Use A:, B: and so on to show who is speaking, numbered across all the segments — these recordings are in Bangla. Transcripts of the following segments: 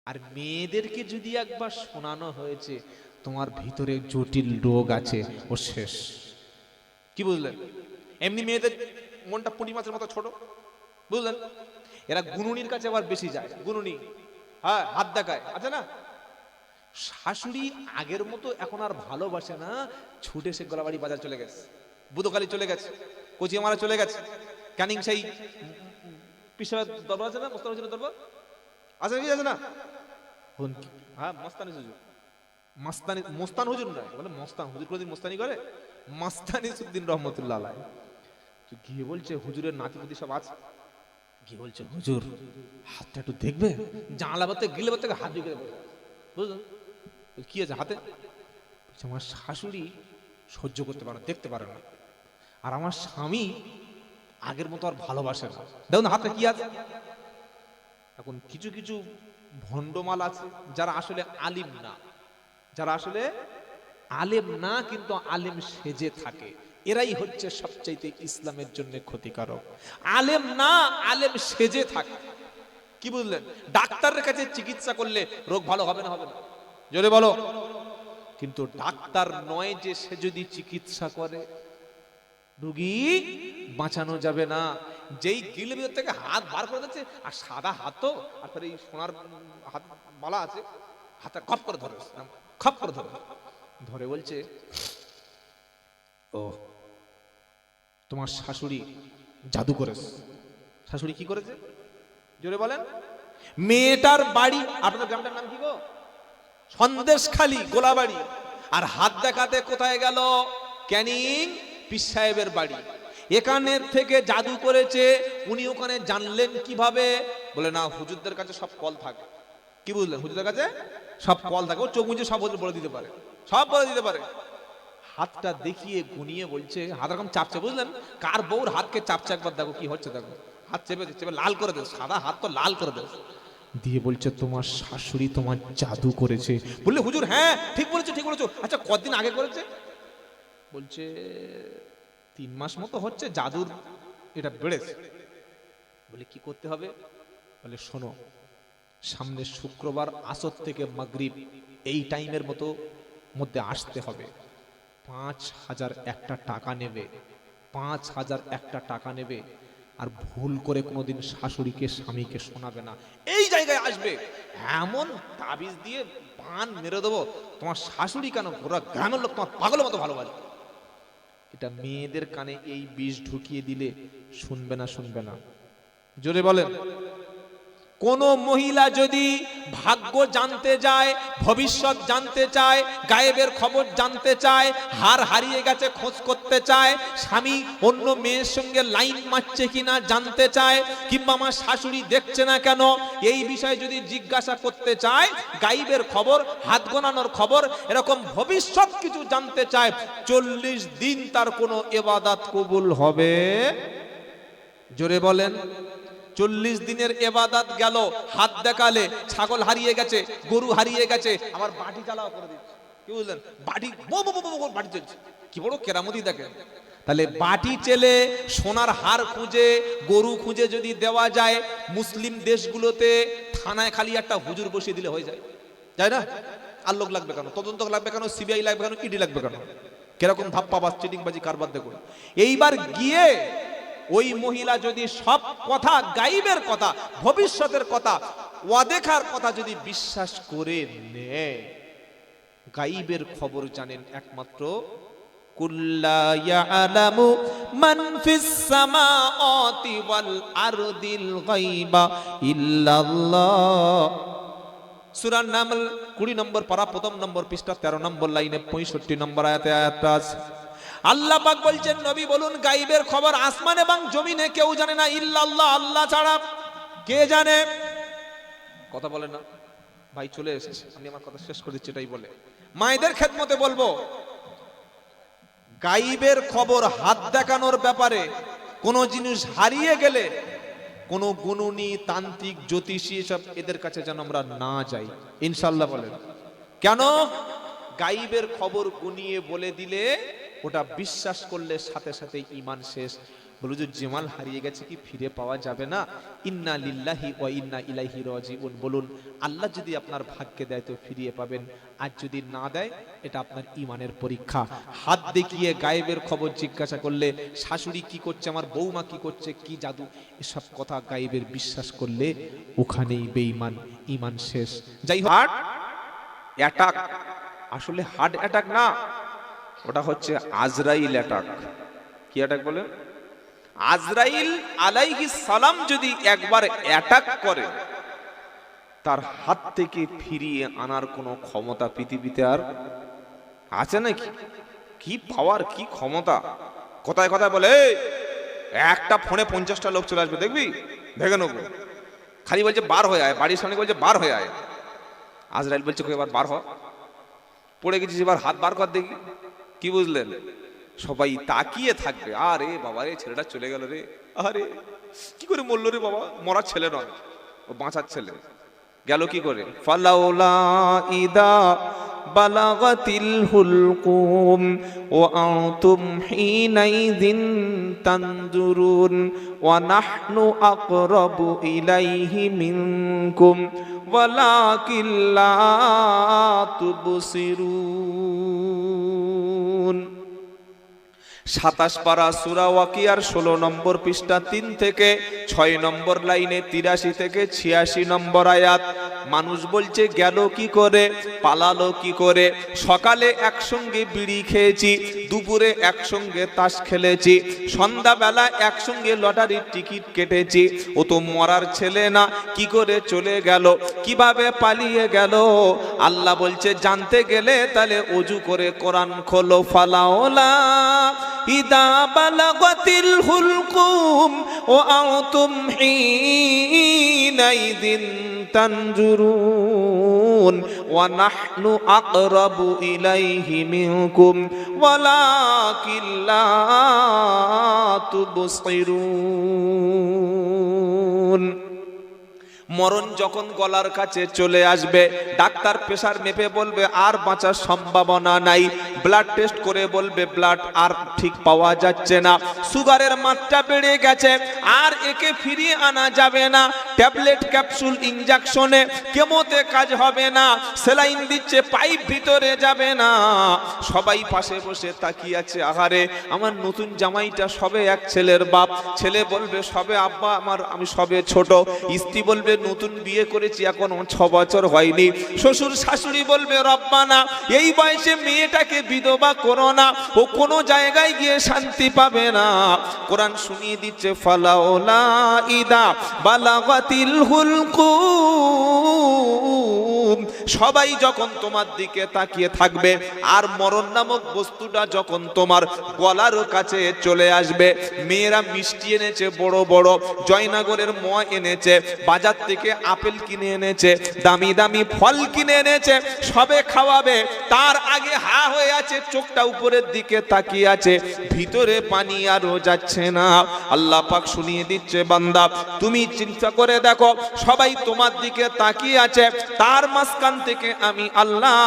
A: আর মেয়েদেরকে যদি একবার শোনানো হয়েছে তোমার ভিতরে জটিল রোগ আছে, ও শেষ। কি বুঝলেন? এমনি মেয়েদের মনটা পুঁটি মাছের মতো ছোট, বুঝলেন? এরা গুনুনির কাছে আবার বেশি যায়, গুনুনি, হ্যাঁ, হাত দেখায়, আছে না? শাশুড়ি আগের মতো এখন আর ভালোবাসে না, ছুটে সে গোলাবাড়ি বাজার চলে গেছে, বুধকালী চলে গেছে, কচিয়ামারা চলে গেছে, ক্যানিং সেই পিসার দরবার আছে না, মোস্তান হুজুরের দরবার আছে নাকি, আছে না? হ্যাঁ, মস্তানি হুজুর, মাস্তানি, মোস্তান হুজুর নয়, বলে মস্তান হুজুর, কোনদিন মোস্তানি করে? মাস্তানি সুদ্দিন রহমতুল্লাহ আলাইহ তো গিয়ে বলছে হুজুরের নাতিপুতি সব আছে, গিয়ে বলছে হুজুর হাতটা একটু দেখবে, জানলা বাতে গিলে বাতে হাত ঢুকে দেবে, বুঝলেন? কি আছে হাতে? আমার শাশুড়ি সহ্য করতে পারে না, দেখতে পারে না, আর আমার স্বামী আগের মতো আর ভালোবাসে না, দেখুন হাতে কি আছে। এখন কিছু কিছু ভণ্ডমাল আছে যারা আসলে আলিম না, যারা আসলে আলেম না কিন্তু আলেম সেজে থাকে, এরাই হচ্ছে সবচাইতে ইসলামের জন্য ক্ষতিকারক। আলেম না, আলেম সেজে থাকে। কি বুঝলেন? ডাক্তারের কাছে চিকিৎসা করলে রোগ ভালো হবে না, হবে না? জোরে বলো। কিন্তু ডাক্তার নয় যে সে যদি চিকিৎসা করে রোগী বাঁচানো যাবে না। যেই গিলের ভিতর থেকে হাত বার করে দিচ্ছে, আর সাদা হাত তো, আর এই সোনার হাত মালা আছে, হাতটা খপ করে ধরে, খপ করে ধরে ধরে বলছে, ও তোমার শাশুড়ি জাদু করেছে। শাশুড়ি কি করেছে? জোরে বলেন। মেয়েটার বাড়ি, আপনাদের গ্রামটার নাম কি গো? সন্দেশখালী, গোলাবাড়ি। আর হাত দেখাতে কোথায় গেল? ক্যানিং পীর সাহেবের বাড়ি। এখানে থেকে জাদু করেছে। উনি ওখানে জানলেন কিভাবে? বলে না, হুজুরদের কাছে সব কল থাকে। কি বুঝলেন? হুজুরদের কাছে সব কল থাকে, ও চোখ মুজে সব বলে দিতে পারে, সব বলে দিতে পারে। হাতটা দেখিয়ে গুনিয়ে বলছে, হাত এরকম চাপছে, বুঝলেন? কার বউর হাতকে চাপছে একবার দেখো কি হচ্ছে, দেখো হাত চেপে চেপে লাল করে দেয়, সাদা হাত তো লাল করে দেয়, দিয়ে বলছে তোমার শাশুড়ি তোমার জাদু করেছে। বললে হুজুর হ্যাঁ ঠিক বলেছো, ঠিক বলেছো। আচ্ছা কতদিন আগে করেছে? বলছে 3 মাস মতো হচ্ছে, জাদুর এটা বেড়েছে। বলে কি করতে হবে? বলে শোনো, সামনে শুক্রবার আসর থেকে মাগরিব এই টাইমের মধ্যে আসতে হবে। 5,000 একটা টাকা নেবে, 5,000 একটা টাকা নেবে, আর ভুল করে কোনোদিন শাশুড়িকে স্বামীকে শোনাবে না। এই জায়গায় আসবে, এমন তাবিজ দিয়ে পান মেরে দেবো, তোমার শাশুড়ি কেন গোটা গ্রামের লোক তোমার পাগলের মতো ভালোবাসে। এটা মেয়েদের কানে এই বিষ ঢুকিয়ে দিলে শুনবে না, শুনবে না? জোরে বলেন। কোন মহিলা যদি ভাগ্য জানতে যায়, ভবিষ্যৎ জানতে চায়, গায়েবের খবর জানতে চায়, হারিয়ে গেছে খোঁজ করতে চায়, স্বামী অন্য মেয়ের সঙ্গে লাইন মারছে কিনা জানতে চায়, কিংবা আমার শাশুড়ি দেখছে না কেন, এই বিষয়ে যদি জিজ্ঞাসা করতে চায়, গায়েবের খবর, হাত গোনানোর খবর, এরকম ভবিষ্যৎ কিছু জানতে চায়, 40 দিন তার কোনো ইবাদত কবুল হবে? জোরে বলেন। 40 দিনের এবাদত গেল, হাত দেখালে ছাগল হারিয়ে গেছে, গরু হারিয়ে গেছে, আবার বাটি চালাও করে দিচ্ছে। কি বুঝলেন? বাটি বাটি চলছে, কি বড় কেরামতি দেখেন। তাহলে বাটি চেলে সোনার হার খুঁজে, গরু খুঁজে যদি দেওয়া যায়, মুসলিম দেশগুলোতে থানায় খালি একটা হুজুর বসিয়ে দিলে হয়ে যায়, যায় না? আর লোক লাগবে কেন? তদন্ত লাগবে কেন? সিবিআই লাগবে কেন? ইডি লাগবে কেন? কিরকম ধাপ্পাবাজ চিটিংবাজি কারবার দেখুন। এইবার গিয়ে ওই মহিলা যদি সব কথা, গাইবের কথা, ভবিষ্যতের কথা, ওয়াদেখার কথা যদি বিশ্বাস করে নেয়, গাইবের খবর জানেন একমাত্র কুল্লা ইয়ালামু মান ফিস সামাওয়াতি ওয়াল আরদিল গায়বা ইল্লাল্লাহ। সূরা নামল 20 নম্বর পারা, 1 নম্বর পৃষ্ঠা, 13 নম্বর লাইনে 65 নম্বর আয়াতে আয়াতটা আছে। আল্লাহ পাক বলছেন, নবী বলুন, গায়বের খবর আসমান এবং জমিনে কেউ জানে না ইল্লাল্লাহ, আল্লাহ ছাড়া। কে জানে? কথা বলে না ভাই, চলে এসেছে, আমি আমার কথা শেষ করে দিচ্ছি। এটাই বলে মায়েদের খেদমতে বলবো, গায়বের খবর, হাত দেখানোর ব্যাপারে কোন জিনিস হারিয়ে গেলে কোন গুণনী, তান্ত্রিক, জ্যোতিষী, সব এদের কাছে যেন আমরা না যাই, ইনশাআল্লাহ বলেন। কেন? গায়বের খবর গুনিয়ে বলে দিলে ওটা বিশ্বাস করলে সাথে সাথে ঈমান শেষ। বলো যে জামাল হারিয়ে গেছে কি ফিরে পাওয়া যাবে না? ইন্না লিল্লাহি ওয়া ইন্না ইলাইহি রাজিউন বলুন। আল্লাহ যদি আপনার ভাগ্যে দেয় তো ফিরিয়ে পাবেন, আর যদি না দেয় এটা আপনার ঈমানের পরীক্ষা। হাত দেখিয়ে গায়েবের খবর জিজ্ঞাসা করলে শাশুড়ি কি করছে, আমার বৌমা কি করছে, কি জাদু, এসব কথা গায়েবের বিশ্বাস করলে ওখানেই বেঈমান, ঈমান শেষ। যাই হোক, হার্ট অ্যাটাক আসলে হার্ট অ্যাটাক না, ওটা হচ্ছে আজরাইল অ্যাটাক। কি অ্যাটাক বলেন? আজরাইল আলাইহিস সালাম যদি একবার অ্যাটাক করে, তার হাত থেকে ফিরিয়ে আনার কোনো ক্ষমতা পৃথিবীতে আর আছে নাকি? কি পাওয়ার, কি ক্ষমতা! কোথায় কোথায় বলে একটা ফোনে 50টা লোক চলে আসবে, দেখবি ভেঙে নেবো। খালি বলছে বার হয়ে আয়, বাড়ির সামনে বলছে বার হয়ে আয়। আজরাইল বলছে এবার বার হ, পড়ে গেছিস, এবার হাত বার কর দেখি। কি বুঝলেন? সবাই তাকিয়ে থাকবে, আরে বাবা রে ছেলেটা চলে গেল রে, আরে কি করে মরলো রে বাবা, মরার ছেলে নয়, ও বাঁচার ছেলে, গেল কি করে? ফালাউলা ইদা বালাগাতিল হুলকুম ওয়া আনতুম হিনাইযিন তানজুরুন ওয়া নাহনু আকরাবু ইলাইহি মিনকুম ওয়ালাকিন লা তুবসিরুন। 27 পারা সূরা ওয়াকিয়ার 16 নম্বর পৃষ্ঠা 3 থেকে 6 নম্বর লাইনে 83 থেকে 86 নম্বর আয়াত। মানুষ বলছে গেল কি করে, পালালো কি করে? সকালে একসঙ্গে বিড়ি খেয়েছি, দুপুরে একসঙ্গে তাস খেলেছি, সন্ধ্যাবেলা একসঙ্গে লটারির টিকিট কেটেছি, ও তো মরার ছেলে না, কি করে চলে গেল, কিভাবে পালিয়ে গেল? আল্লাহ বলছে জানতে গেলে তাহলে ওযু করে কোরআন খোলো। ফালাওলা ইদা বালাগাতিল হুলকুম ওয়া আনতুম হিনাইযিন তানজুরুন ওয়া নাহনু আকরাবু ইলাইহি মিনকুম ওয়ালাকিন লা তুবসিরুন। মরণ যখন গলার কাছে চলে আসবে, ডাক্তার প্রেসার মেপে বলবে আর বাঁচার সম্ভাবনা নাই, ব্লাড টেস্ট করে বলবে ব্লাড আর ঠিক পাওয়া যাচ্ছে না, সুগারের মাত্রা বেড়ে গেছে, আর একে ফিরিয়ে আনা যাবে না, ট্যাবলেট ক্যাপসুল ইনজেকশনে কেমোতে কাজ হবে না, সেলাইন দিচ্ছে পাইপ ভিতরে যাবে না। সবাই পাশে বসে তাকিয়ে আছে, আহারে আমার নতুন জামাইটা সবে এক ছেলের বাপ, ছেলে বলবে সবে আব্বা আমার, আমি সবে ছোট, স্ত্রী বলবে নতুন বিয়ে করেছি এখনো 6 বছর হয়নি, শ্বশুর শাশুড়ি বলবে রব্বানা এই বয়সে মেয়েটাকে বিধবা করো না, ও কোনো জায়গায় গিয়ে শান্তি পাবে না। কোরআন শুনিয়ে দিচ্ছে ফালাউলা ইদা বালাগাতিল হুলকুম। সবাই যখন তোমার দিকে তাকিয়ে থাকবে, আর মরণ নামক বস্তুটা যখন তোমার গলার কাছে চলে আসবে, মেয়েরা মিষ্টি এনেছে বড় বড়, জয়নগরের মোয়া এনেছে, বাজার থেকে আপেল কিনে এনেছে, দামি দামি ফল কিনে এনেছে, সবে খাওয়াবে, তার আগে হা হয়ে আছে, চোখটা উপরের দিকে তাকিয়ে আছে, ভিতরে পানি আরো যাচ্ছে না। আল্লাহ পাক শুনিয়ে দিচ্ছে বান্দা তুমি চিন্তা করে দেখো, সবাই তোমার দিকে তাকিয়ে আছে, তার মাঝখান থেকে আমি আল্লাহ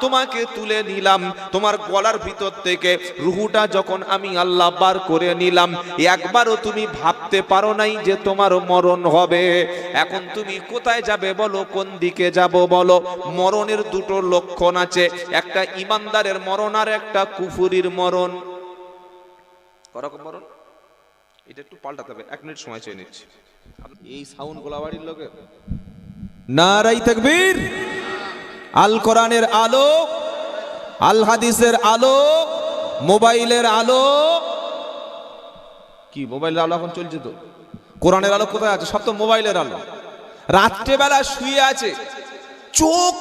A: তোমাকে তুলে নিলাম, তোমার গলার ভিতর থেকে রুহুটা যখন আমি আল্লাহ বার করে নিলাম, একবারও তুমি ভাবতে পারো নাই যে তোমার মরণ হবে। এখন তুমি কোথায় যাবে বলো, কোন দিকে যাব বলো? মরণের দুটো লক্ষণ আছে, একটা ইমানদারের মরণ আর একটা কুফুরির মরণ। করকম মরণ, এটা একটু পাল্টাতে হবে, 1 মিনিট সময় চেয়ে নিচ্ছি। এই সাউন্ড গোলাবাড়ির লোকের নারাই তাকবীর। আল কোরআনের আলো, আল হাদিসের আলো, মোবাইলের আলো। কি মোবাইলের আলো এখন চলছে তো, কোরআনের আলো কোথায় আছে? সব তো মোবাইলের আলো। রাত্রেবেলা শুয়ে আছে, চোখ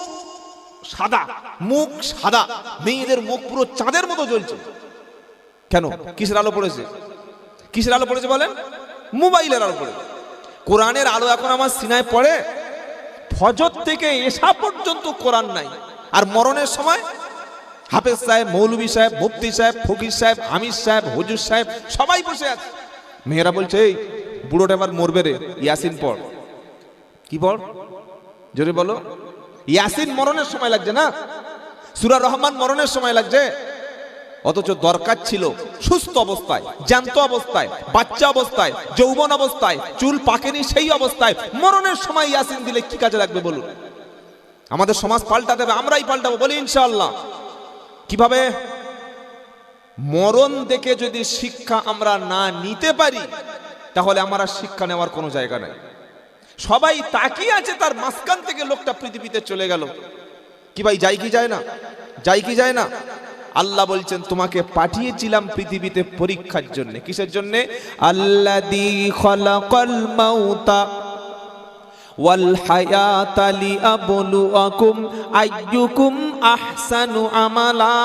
A: সাদা, মুখ সাদা, মেয়েদের মুখ পুরো চাঁদের মতো জ্বলছে। কেন? কিসের আলো পড়েছে? কিসের আলো পড়েছে বলেন? মোবাইলের আলো পড়েছে। কোরআনের আলো এখন আমার সিনায় পড়ে, ফজর থেকে এশা পর্যন্ত কোরআন নাই। আর মরণের সময় হাফেজ সাহেব, মৌলভী সাহেব, মুফতি সাহেব, ফকির সাহেব, আমির সাহেব, হুজুর সাহেব সবাই বসে আছে। মেয়েরা বলছে এই বুড়োটা এবার মরবে রে, ইয়াসিন পড়। কি পড়? জোরে বলো। ইয়াসিন মরণের সময় লাগছে না, সূরা রহমান মরণের সময় লাগছে। অথচ দরকার ছিল সুস্থ অবস্থায়, জ্যান্ত অবস্থায়, বাচ্চা অবস্থায়, যৌবন অবস্থায়, চুল পাকেনি সেই অবস্থায় মরণের সময় ইয়াসিন দিলে কি কাজে লাগবে বলুন? আমাদের সমাজ পাল্টাতে হবে, আমরাই পাল্টাবো, বলি ইনশাআল্লাহ। কিভাবে? মরণ দেখে যদি শিক্ষা আমরা না নিতে পারি তাহলে আমরা শিক্ষা নেওয়ার কোনো জায়গা নেই। সবাই তাকিয়ে আছে, তার মাঝখান থেকে লোকটা পৃথিবীতে চলে গেল। কি ভাই, যায় কি যায় না? যায় কি যায় না? আল্লাহ বলছেন তোমাকে পাঠিয়েছিলাম পৃথিবীতে পরীক্ষার জন্য। কিসের জন্য? আল্লাযী খালাকাল মাউতা ওয়াল হায়াতা লিয়াবলুয়াকুম আইয়ুকুম আহসানু আমালা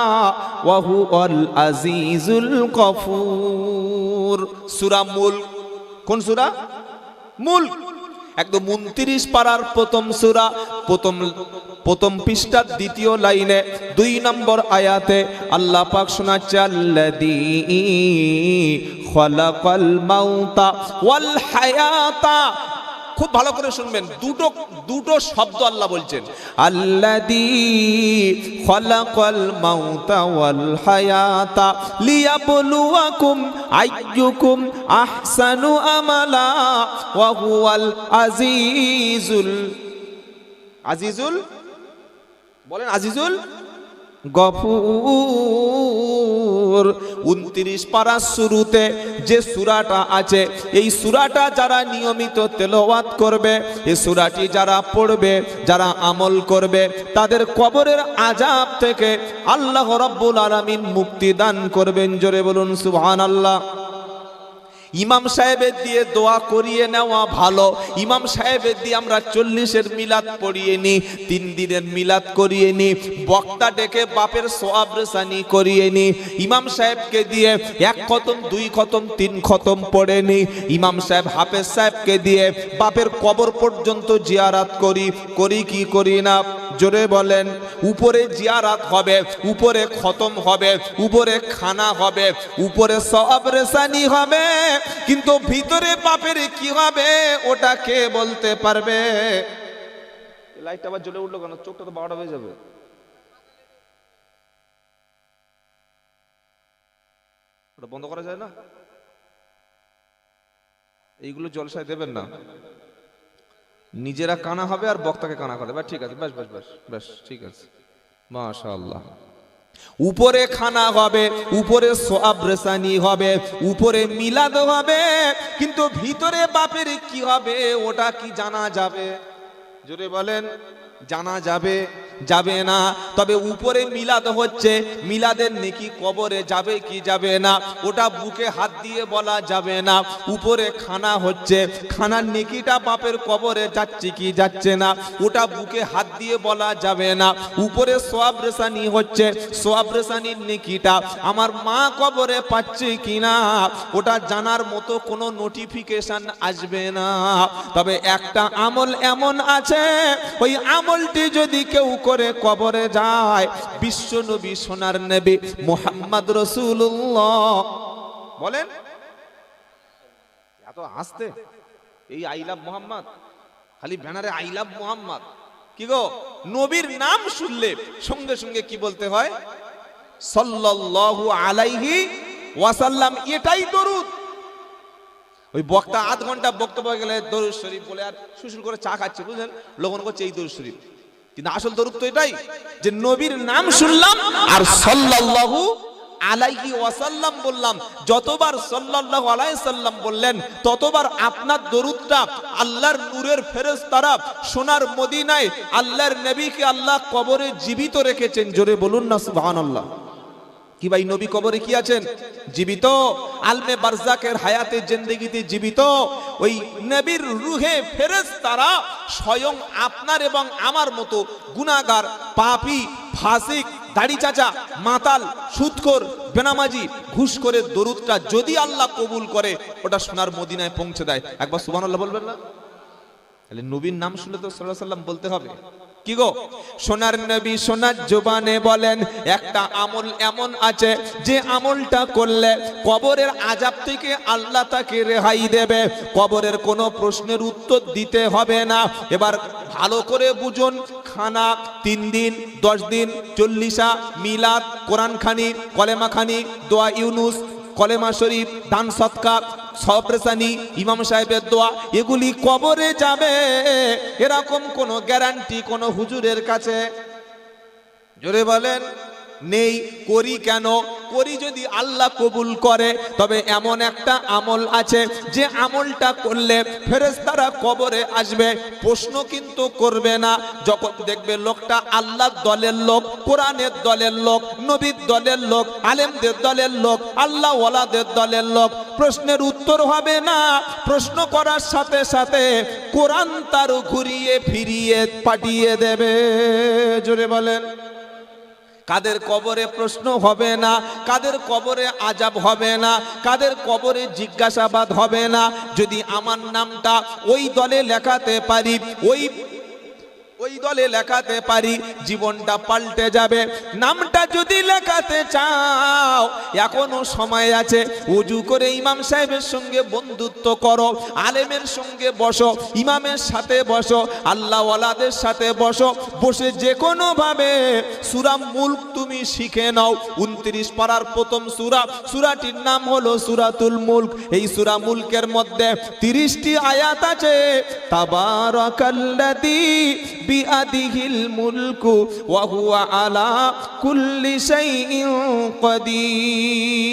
A: ওয়া হুয়াল আজিজুল গফুর। সূরা মুলক। কোন সূরা? মুলক। একদম 29 পারার প্রথম সূরা, প্রথম পৃষ্ঠার দ্বিতীয় লাইনে 2 নম্বর আয়াতে আল্লাহ পাক শোনাচ্ছে আল্লাযী খালাকাল মাউতা ওয়াল হায়াতা। খুব ভালো করে শুনবেন, দুটো শব্দ আল্লাহ বলছেন, আল্লাযী খালাকাল মাউতা ওয়াল হায়াতা লিয়াবলুয়াকুম আইয়ুকুম আহসানু আমালা ওয়া হুয়াল আজিজুল বলেন আজিজুল গফুর। 29 পারার শুরুতে যে সূরাটা আছে, এই সূরাটা যারা নিয়মিত তেলাওয়াত করবে, এই সূরাটি যারা পড়বে, যারা আমল করবে, তাদের কবরের আযাব থেকে আল্লাহ রাব্বুল আলামিন মুক্তি দান করবেন। জোরে বলুন সুবহানাল্লাহ। ইমাম সাহেবের দিয়ে দোয়া করিয়ে নেওয়া ভালো। ইমাম সাহেবের দিয়ে আমরা 40-এর মিলাদ পড়িয়ে নি, 3 দিনের মিলাদ করিয়ে নি, বক্তা ডেকে বাপের সওয়াব রেসানি করিয়ে নি। ইমাম সাহেবকে দিয়ে 1 খতম 2 খতম 3 খতম পড়ে নি। ইমাম সাহেব হাফেজ সাহেবকে দিয়ে বাপের কবর পর্যন্ত জিয়ারাত করি কি করি না? জোরে বলেন। উপরে জিয়ারাত হবে, উপরে খতম হবে, উপরে খানা হবে, উপরে সওয়াব রেসানি হবে, কিন্তু ভিতরে বাপের কি হবে ওটা কে বলতে পারবে? লাইটটা আবার জ্বলে উঠলো কেন? চোখটা তো 12টা হয়ে যাবে। ওটা বন্ধ করা যায় না? এইগুলো জলসায় দেবেন না, নিজেরা কানা হবে আর বক্তাকে কানা করে। ঠিক আছে, বেশ বেশ বেশ বেশ, ঠিক আছে, মাশাআল্লাহ। উপরে খানা হবে, উপরে সওয়াব রেসানি হবে, উপরে মিলাদ হবে, কিন্তু ভিতরে বাপের কি হবে ওটা কি জানা যাবে? জোরে বলেন। জানা যাবে না। তবে উপরে মিলাদ হচ্ছে, মিলাদের নেকি কবরে যাবে কি যাবে না ওটা বুকে হাত দিয়ে বলা যাবে না। উপরে খানা হচ্ছে, খানার নেকিটা বাপের কবরে যাচ্ছে কি যাচ্ছে না ওটা বুকে হাত দিয়ে বলা যাবে না। উপরে সওয়াব রেসানি হচ্ছে, সওয়াব রেসানির নেকিটা আমার মা কবরে পাচ্ছে কিনা ওটা জানার মতো কোনো নোটিফিকেশন আসবে না। তবে একটা আমল এমন আছে, ওই আমলটি যদি কেউ করে কবরে যায়, বিশ্ব নবী সোনার নবী মুহাম্মদ রাসূলুল্লাহ বলেন। এত হাসতে, এই আই লাভ মুহাম্মদ, খালি ব্যানারে আই লাভ মুহাম্মদ। কি গো, নবীর নাম শুনলে সঙ্গে সঙ্গে কি বলতে হয়? সাল্লাল্লাহু আলাইহি ওয়াসাল্লাম। এটাই দরুদ। ওই বক্তা আধ ঘন্টা বক্তব্য গেলে দরুদ শরীফ বলে আর সুসুর করে চা খাচ্ছে, বুঝলেন, লোকন করছে এই দরুদ শরীফ। কিন্তু আসল দরুদ তো এটাই যে নবীর নাম শুনলাম আর সাল্লাল্লাহু আলাইহি ওয়াসাল্লাম বললাম। যতবার সাল্লাল্লাহু আলাইহি সাল্লাম বললেন ততবার আপনার দরুদটা আল্লাহর নূরের ফেরেশতারা সোনার মদিনায় আল্লাহর নবীকে আল্লাহ কবরে জীবিত রেখেছেন। জোরে বলুন না সুবহানাল্লাহ। কি ভাই, নবী কবরে কি আছেন? জীবিত। আলমে বারজাকের হায়াতে জিন্দেগিতে জীবিত। ওই নবীর রূহে ফেরেশতারা স্বয়ং আপনার এবং আমার মতো গুনাহগার, পাপী, ফাসিক, দাড়ি চাচা, মাতাল, সুদখোর, বেনামাজি, ঘুষখোরের দরুদটা যদি আল্লাহ কবুল করে ওটা সোনার মদিনায় পৌঁছে দেয়। একবার সুবহানাল্লাহ বলবেন না? তাহলে নবীর নাম শুনলে তো সাল্লাল্লাহু আলাইহি সাল্লাম বলতে হবে। কি গো? সোনার নবী সোনার জবানে বলেন একটা আমল এমন আছে যে আমলটা করলে কবরের আযাব থেকে আল্লাহ তাকে রেহাই দেবে, কবরের কোনো প্রশ্নের উত্তর দিতে হবে না। এবার ভালো করে বুঝুন, খানা 3 দিন 10 দিন 40 মিলাদ, কোরআন খানি, কলেমা খানি, দোয়া ইউনুস, কলেমা শরীফ, দান সদকা, সপ্রেসানি, ইমাম সাহেবের দোয়া, এগুলি কবরে যাবে এরকম কোনো গ্যারান্টি কোন হুজুরের কাছে জোরে বলেন নেই। করি কেন? করি যদি আল্লাহ কবুল করে, তবে এমন একটা আমল আছে যে আমলটা করলে ফেরেশতারা কবরে আসবে, প্রশ্ন কিন্তু করবে না। যখন দেখবে লোকটা আল্লাহর দলের লোক, কোরআনের দলের লোক, নবীর দলের লোক, আলেমদের দলের লোক, আল্লাহ ওয়ালাদের দলের লোক, প্রশ্নের উত্তর হবে না। প্রশ্ন করার সাথে সাথে কোরআন তার ঘুরিয়ে ফিরিয়ে পাঠিয়ে দেবে। জোরে বলেন। কাদের কবরে প্রশ্ন হবে না, কাদের কবরে আযাব হবে না, কাদের কবরে জিজ্ঞাসাবাদ হবে না, যদি আমার নামটা ওই দলে লেখাতে পারি, ওই দলে লেখাতে পারি, জীবনটা পাল্টে যাবে। নামটা যদি লেখাতে চাও এখনো সময় আছে। ওযু করে ইমাম সাহেবের সঙ্গে বন্ধুত্ব করো, আলেমের সঙ্গে বসো, ইমামের সাথে বসো, আল্লাহ ওয়ালাদের সাথে বসো, বসে যে কোনো ভাবে সূরা মুলক তুমি শিখে নাও। 29 পারার প্রথম সূরা, সূরাটির নাম হলো সূরাতুল মুলক। এই সূরা মুলকের মধ্যে 30টি আয়াত আছে। তাবারাকাল্লাযী বিআদিহিল মুলকু ওয়া হুয়া আলা কুল্লি শাইইন কাদির।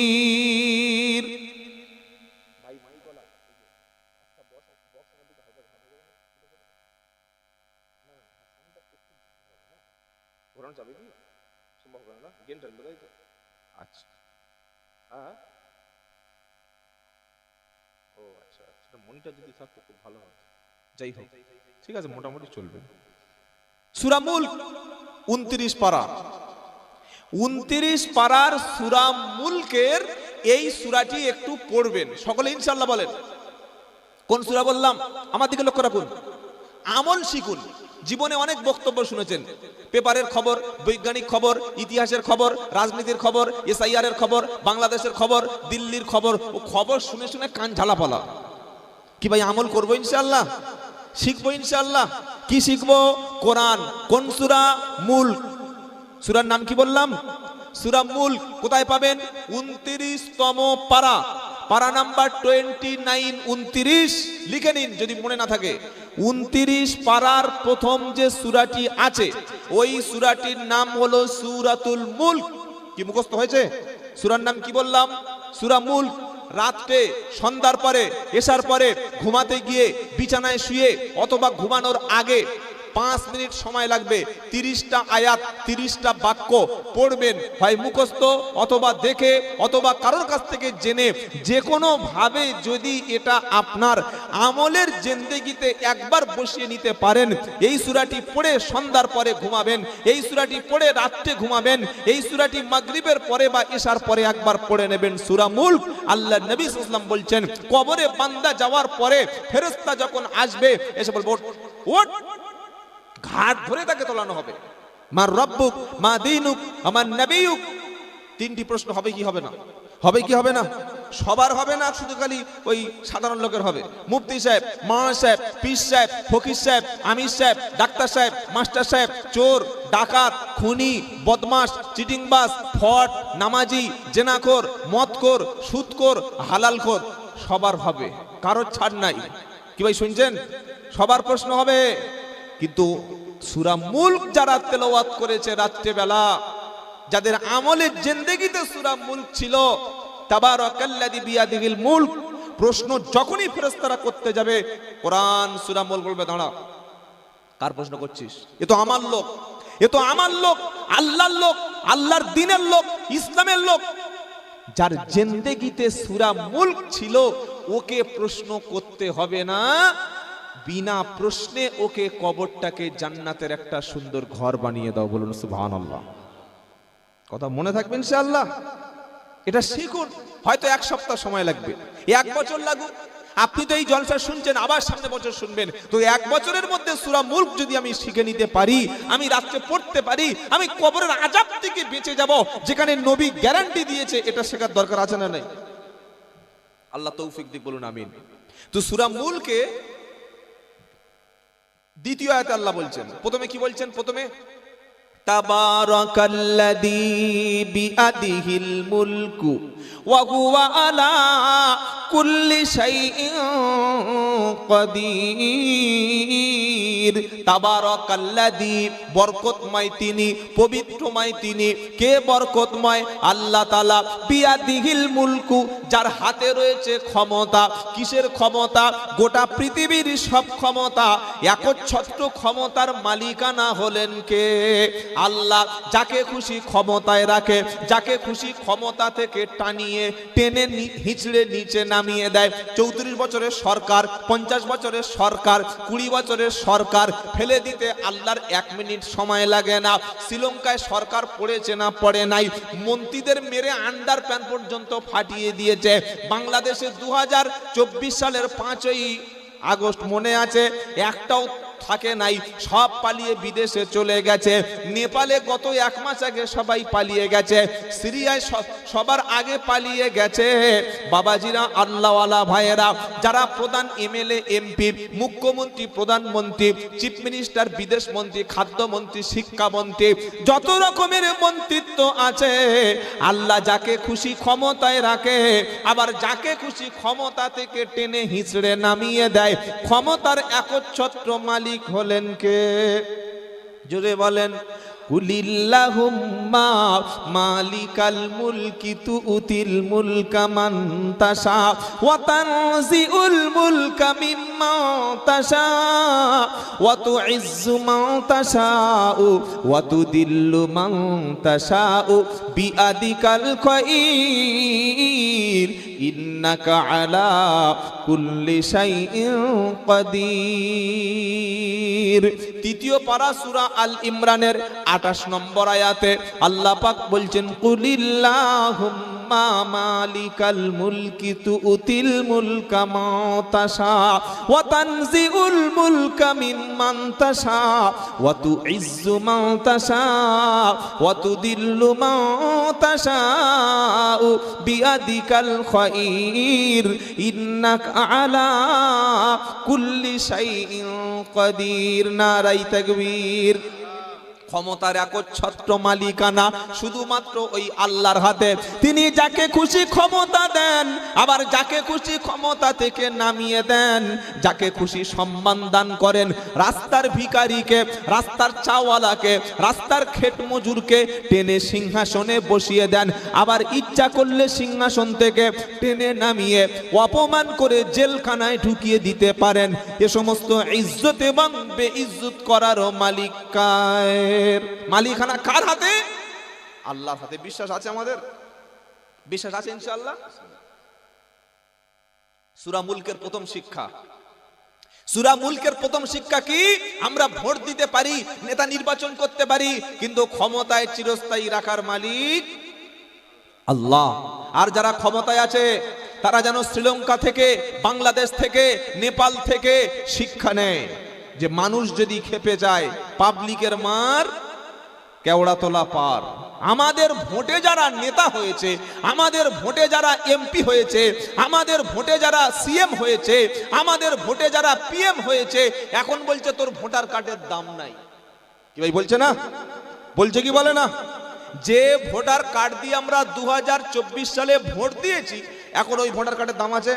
A: মনিটর যদি থাকতো খুব ভালো হতো। যাই হোক, ঠিক আছে, মোটামুটি চলবে। সূরা মুলক 29 পারা, 29 পারার সূরা মুলকের এই সূরাটি একটু পড়বেন সকলে ইনশাআল্লাহ। বলেন কোন সূরা বললাম? আমার দিকে লক্ষ্য রাখুন, আমল শিখুন। জীবনে অনেক বক্তব্য শুনেছেন, পেপারের খবর, বৈজ্ঞানিক খবর, ইতিহাসের খবর, রাজনীতির খবর, এসআইআর এর খবর, বাংলাদেশের খবর, দিল্লির খবর, ও খবর শুনে শুনে কান ঝালাপালা। কি ভাই আমল করবো ইনশাআল্লাহ, শিখবো ইনশাআল্লাহ। কি শিখবো? কোরআন। কোন সূরা? মুলক। সূরার নাম কি বললাম? সূরা মুলক। কোথায় পাবেন? 29তম পারা, পারা নাম্বার 29, 29 লিখে নিন যদি মনে না থাকে। 29 পারার প্রথম যে সূরাটি আছে ওই সূরাটির নাম হলো সূরাতুল মুলক। কি মুখস্থ হয়েছে? সূরার নাম কি বললাম? সূরা মুলক। রাতে সন্ধ্যার পরে, এশার পরে ঘুমাতে গিয়ে বিছানায় শুয়ে অথবা ঘুমানোর আগে 5 মিনিট সময় লাগবে। 30টা আয়াত, 30টা বাক্য পড়বেন, হয় মুখস্থ অথবা দেখে অথবা কারোর কাছ থেকে জেনে। যে কোনো ভাবে যদি এটা আপনার আমলের জিন্দেগিতে একবার বসিয়ে নিতে পারেন, এই সূরাটি পড়ে সন্ধ্যার পরে ঘুমাবেন, এই সূরাটি পড়ে রাতে ঘুমাবেন, এই সূরাটি মাগরিবের পরে বা এশার পরে একবার পড়ে নেবেন। সূরা মুলক। আল্লাহ নবী সাল্লাল্লাহু আলাইহি ওয়াসাল্লাম বলছেন, কবরে বান্দা যাওয়ার পরে ফেরেশতা যখন আসবে এসে বলবে ওঠ, ঘাট ধরে তাকে তোলানো হবে। মা রব্বুক, মা দীনুক, আমার নবিয়ুক। 3টি প্রশ্ন হবে কি হবে না? হবে কি হবে না? সবার হবে না, শুধু খালি ওই সাধারণ লোকের হবে। মুফতি সাহেব, মাওলানা সাহেব, পীর সাহেব, ফকির সাহেব, আমির সাহেব, ডাক্তার সাহেব, মাস্টার সাহেব, চোর, ডাকাত, খুনি, বদমাশ, চিটিংবাজ, ফট, নামাজি, জেনাখোর, মদখোর, সুদখোর, হালালখোর, সবার হবে, কারোর ছাড় নাই। কি ভাই শুনছেন? সবার প্রশ্ন হবে। কিন্তু সূরা মুলক যারা তেলাওয়াত করেছে রাত্রিবেলা, যাদের আমলের জিন্দেগিতে সূরা মুলক ছিল, তাবারাকাল্লাযী বিয়াদিহিল মুলক, প্রশ্ন যখনই ফেরেশতারা করতে যাবে কোরআন সূরা মুলক বলবে দাঁড়া, কার প্রশ্ন করছিস? এ তো আমার লোক, এ তো আমার লোক, আল্লাহর লোক, আল্লাহর দ্বীনের লোক, ইসলামের লোক। যার জিন্দেগিতে সূরা মুলক ছিল ওকে প্রশ্ন করতে হবে না, বিনা প্রশ্নে ওকে কবরটাকে জান্নাতের একটা সুন্দর ঘর বানিয়ে দাও। বলুন সুবহানাল্লাহ। কথা মনে থাকবে ইনশাআল্লাহ। এটা শিখুন। হয়তো 1 সপ্তাহ সময় লাগবে, 1 বছর লাগুক, আপনি তো এই জলসা শুনছেন, আবার সামনে বছর শুনবেন, তো এক বছরের মধ্যে সূরা মুলক যদি আমি শিখে নিতে পারি, আমি রাত্রে পড়তে পারি, আমি কবরের আযাব থেকে বেঁচে যাব, যেখানে নবী গ্যারান্টি দিয়েছে, এটা শেখার দরকার আছে না নাই? আল্লাহ তৌফিক দিক, বলুন আমিন। তো সূরা মুলকে দ্বিতীয় আয়াতে আল্লাহ বলছেন, প্রথমে কি বলছেন? প্রথমে তাবারাকাল্লাযী বিআদিহিল মুলকু ওয়া হুয়া আলা কুল্লি শাইইন কাদির। তাবারাকাল্লাযী, বরকতময় তিনি, পবিত্রময় তিনি। কে বরকতময়? আল্লাহ তাআলা। বিআদিহিল মুলকু, যার হাতে রয়েছে ক্ষমতা। কিসের ক্ষমতা? গোটা পৃথিবীর সব ক্ষমতা। একচ্ছত্র ক্ষমতার মালিকানা হলেন কে? আল্লাহ। যাকে খুশি ক্ষমতায় রাখে, যাকে খুশি ক্ষমতা থেকে টানিয়ে টেনে হিচড়ে নিচে নামিয়ে দেয়। 34 বছরের সরকার, 50 বছরের সরকার, 20 বছরের সরকার, ফেলে দিতে আল্লাহর 1 মিনিট সময় লাগে না। শ্রীলঙ্কায় সরকার পড়েছে না পড়ে নাই? মন্ত্রীদের মেরে আন্ডার প্যান্ট পর্যন্ত ফাটিয়ে দিয়েছে। বাংলাদেশে 2024 সালের 5ই আগস্ট মনে আছে, একটাও থাকে নাই, সব পালিয়ে বিদেশে চলে গেছে। নেপালে গত 1 মাস আগে সবাই পালিয়ে গেছে। সিরিয়ায় সবার আগে পালিয়ে গেছে। বাবাজিরা, আল্লাহওয়ালা ভাইয়েরা, যারা প্রধান এমএলএ এমপি, মুখ্যমন্ত্রী, প্রধানমন্ত্রী, চিফ মিনিস্টার, বিদেশ মন্ত্রী, খাদ্যমন্ত্রী, শিক্ষামন্ত্রী, যত রকমের মন্ত্রিত্ব আছে, আল্লাহ যাকে খুশি ক্ষমতায় রাখে, আবার যাকে খুশি ক্ষমতা থেকে টেনে হিচড়ে নামিয়ে দেয়। ক্ষমতার একচ্ছত্র মালিক হলেন কে? জোরে বলেন। কুলিল্লাহুম্মা মালিকাল মুলকি তুতিল মুলকা মান তাশা ওয়া তানজিউল মুলকা মিম্মান তাশা ওয়া তুইজ্জু মান তাশাউ ওয়া তুদিল্লু মান তাশাউ বিআদিকাল খায়র ইন্নাকা আলা কুল্লি শাইইন কাদির। তৃতীয় পারা সূরা আল ইমরানের 28 নম্বর আয়াতে আল্লাহ পাক বলছেন, কুলিল্লাহুম্মা মালিকাল মুলকি তুতিল মুলকা মা তাশা ওয়া তানজিউল মুলকা মিম্মান তাশা ওয়া তুইজ্জু মান তাশা ওয়া তুদিল্লু মান তাশা বিয়াদিকাল খায়র ইন্নাকা আলা কুল্লি শাইইন কাদির। নারায়ে তাকবীর। ক্ষমতার একচ্ছত্র মালিকানা শুধুমাত্র ওই আল্লাহর হাতে। তিনি যাকে খুশি ক্ষমতা দেন, আবার যাকে খুশি ক্ষমতা থেকে নামিয়ে দেন। যাকে খুশি সম্মান দান করেন। রাস্তার ভিখারিকে, রাস্তার চাওয়ালাকে, রাস্তার খেট মজুরকে টেনে সিংহাসনে বসিয়ে দেন, আবার ইচ্ছা করলে সিংহাসন থেকে টেনে নামিয়ে অপমান করে জেলখানায় ঢুকিয়ে দিতে পারেন। এ সমস্ত ইজ্জত এবং বেইজ্জত করারও মালিক কার? মালিকানা কার হাতে? আল্লাহর হাতে। বিশ্বাস আছে আমাদের? বিশ্বাস আছে ইনশাআল্লাহ? সূরা মুলকের প্রথম শিক্ষা, সূরা মুলকের প্রথম শিক্ষা কি? আমরা ভোট দিতে পারি, নেতা নির্বাচন করতে পারি, কিন্তু ক্ষমতায় চিরস্থায়ী রাখার মালিক আল্লাহ। আর যারা ক্ষমতায় আছে তারা যেন শ্রীলঙ্কা থেকে, বাংলাদেশ থেকে, নেপাল থেকে শিক্ষা নেয় যে মানুষ যদি খেপে যায়, পাবলিকের মার কেওড়া তোলা পার। আমাদের ভোটে যারা নেতা হয়েছে, আমাদের ভোটে যারা এমপি হয়েছে, আমাদের ভোটে যারা সিএম হয়েছে, আমাদের ভোটে যারা পিএম হয়েছে, এখন বলছে তোর ভোটার কার্ডের দাম নাই। কি ভাই বলছে না? বলছে কি বলে না? যে ভোটার কার্ড দিয়ে আমরা 2024 সালে ভোট দিয়েছি, এখন ওই ভোটার কার্ডের দাম আছে?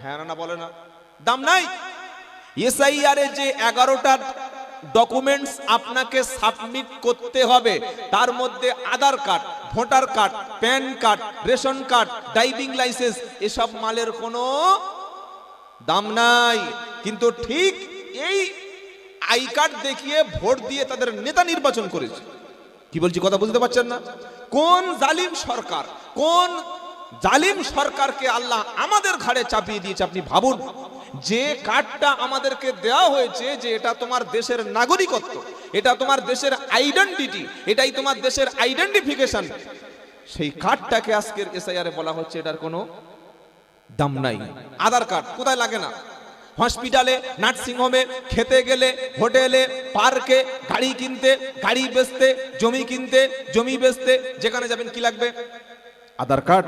A: হ্যাঁ না বলে না? দাম নাই। এসআইআর এ যে 11টা ডকুমেন্টস আপনাকে সাবমিট করতে হবে, তার মধ্যে Aadhaar card, voter card, PAN card, ration card, driving licence, এসব মালের কোনো দাম নাই। কিন্তু ঠিক এই আই কার্ড দেখিয়ে ভোট দিয়ে তাদের নেতা নির্বাচন করেছে। কি বলছি কথা বুঝতে পারছেন না? কোন জালিম সরকার, কোন জালিম সরকারকে আল্লাহ আমাদের ঘাড়ে চাপিয়ে দিয়েছে আপনি ভাবুন। যে কার্ডটা আমাদেরকে দেওয়া হয়েছে যে এটা তোমার দেশের নাগরিকত্ব, এটা তোমার দেশের আইডেন্টিটি, এটাই তোমার দেশের আইডেন্টিফিকেশন, সেই কার্ডটাকে আজকের এসআইআর এ বলা হচ্ছে এটার কোনো দাম নাই। আধার কার্ড কোথায় লাগে না? হসপিটালে, নার্সিং হোমে, খেতে গেলে, হোটেলে, পার্কে, গাড়ি কিনতে, গাড়ি বেচতে, জমি কিনতে, জমি বেচতে, যেখানে যাবেন কি লাগবে? আধার কার্ড।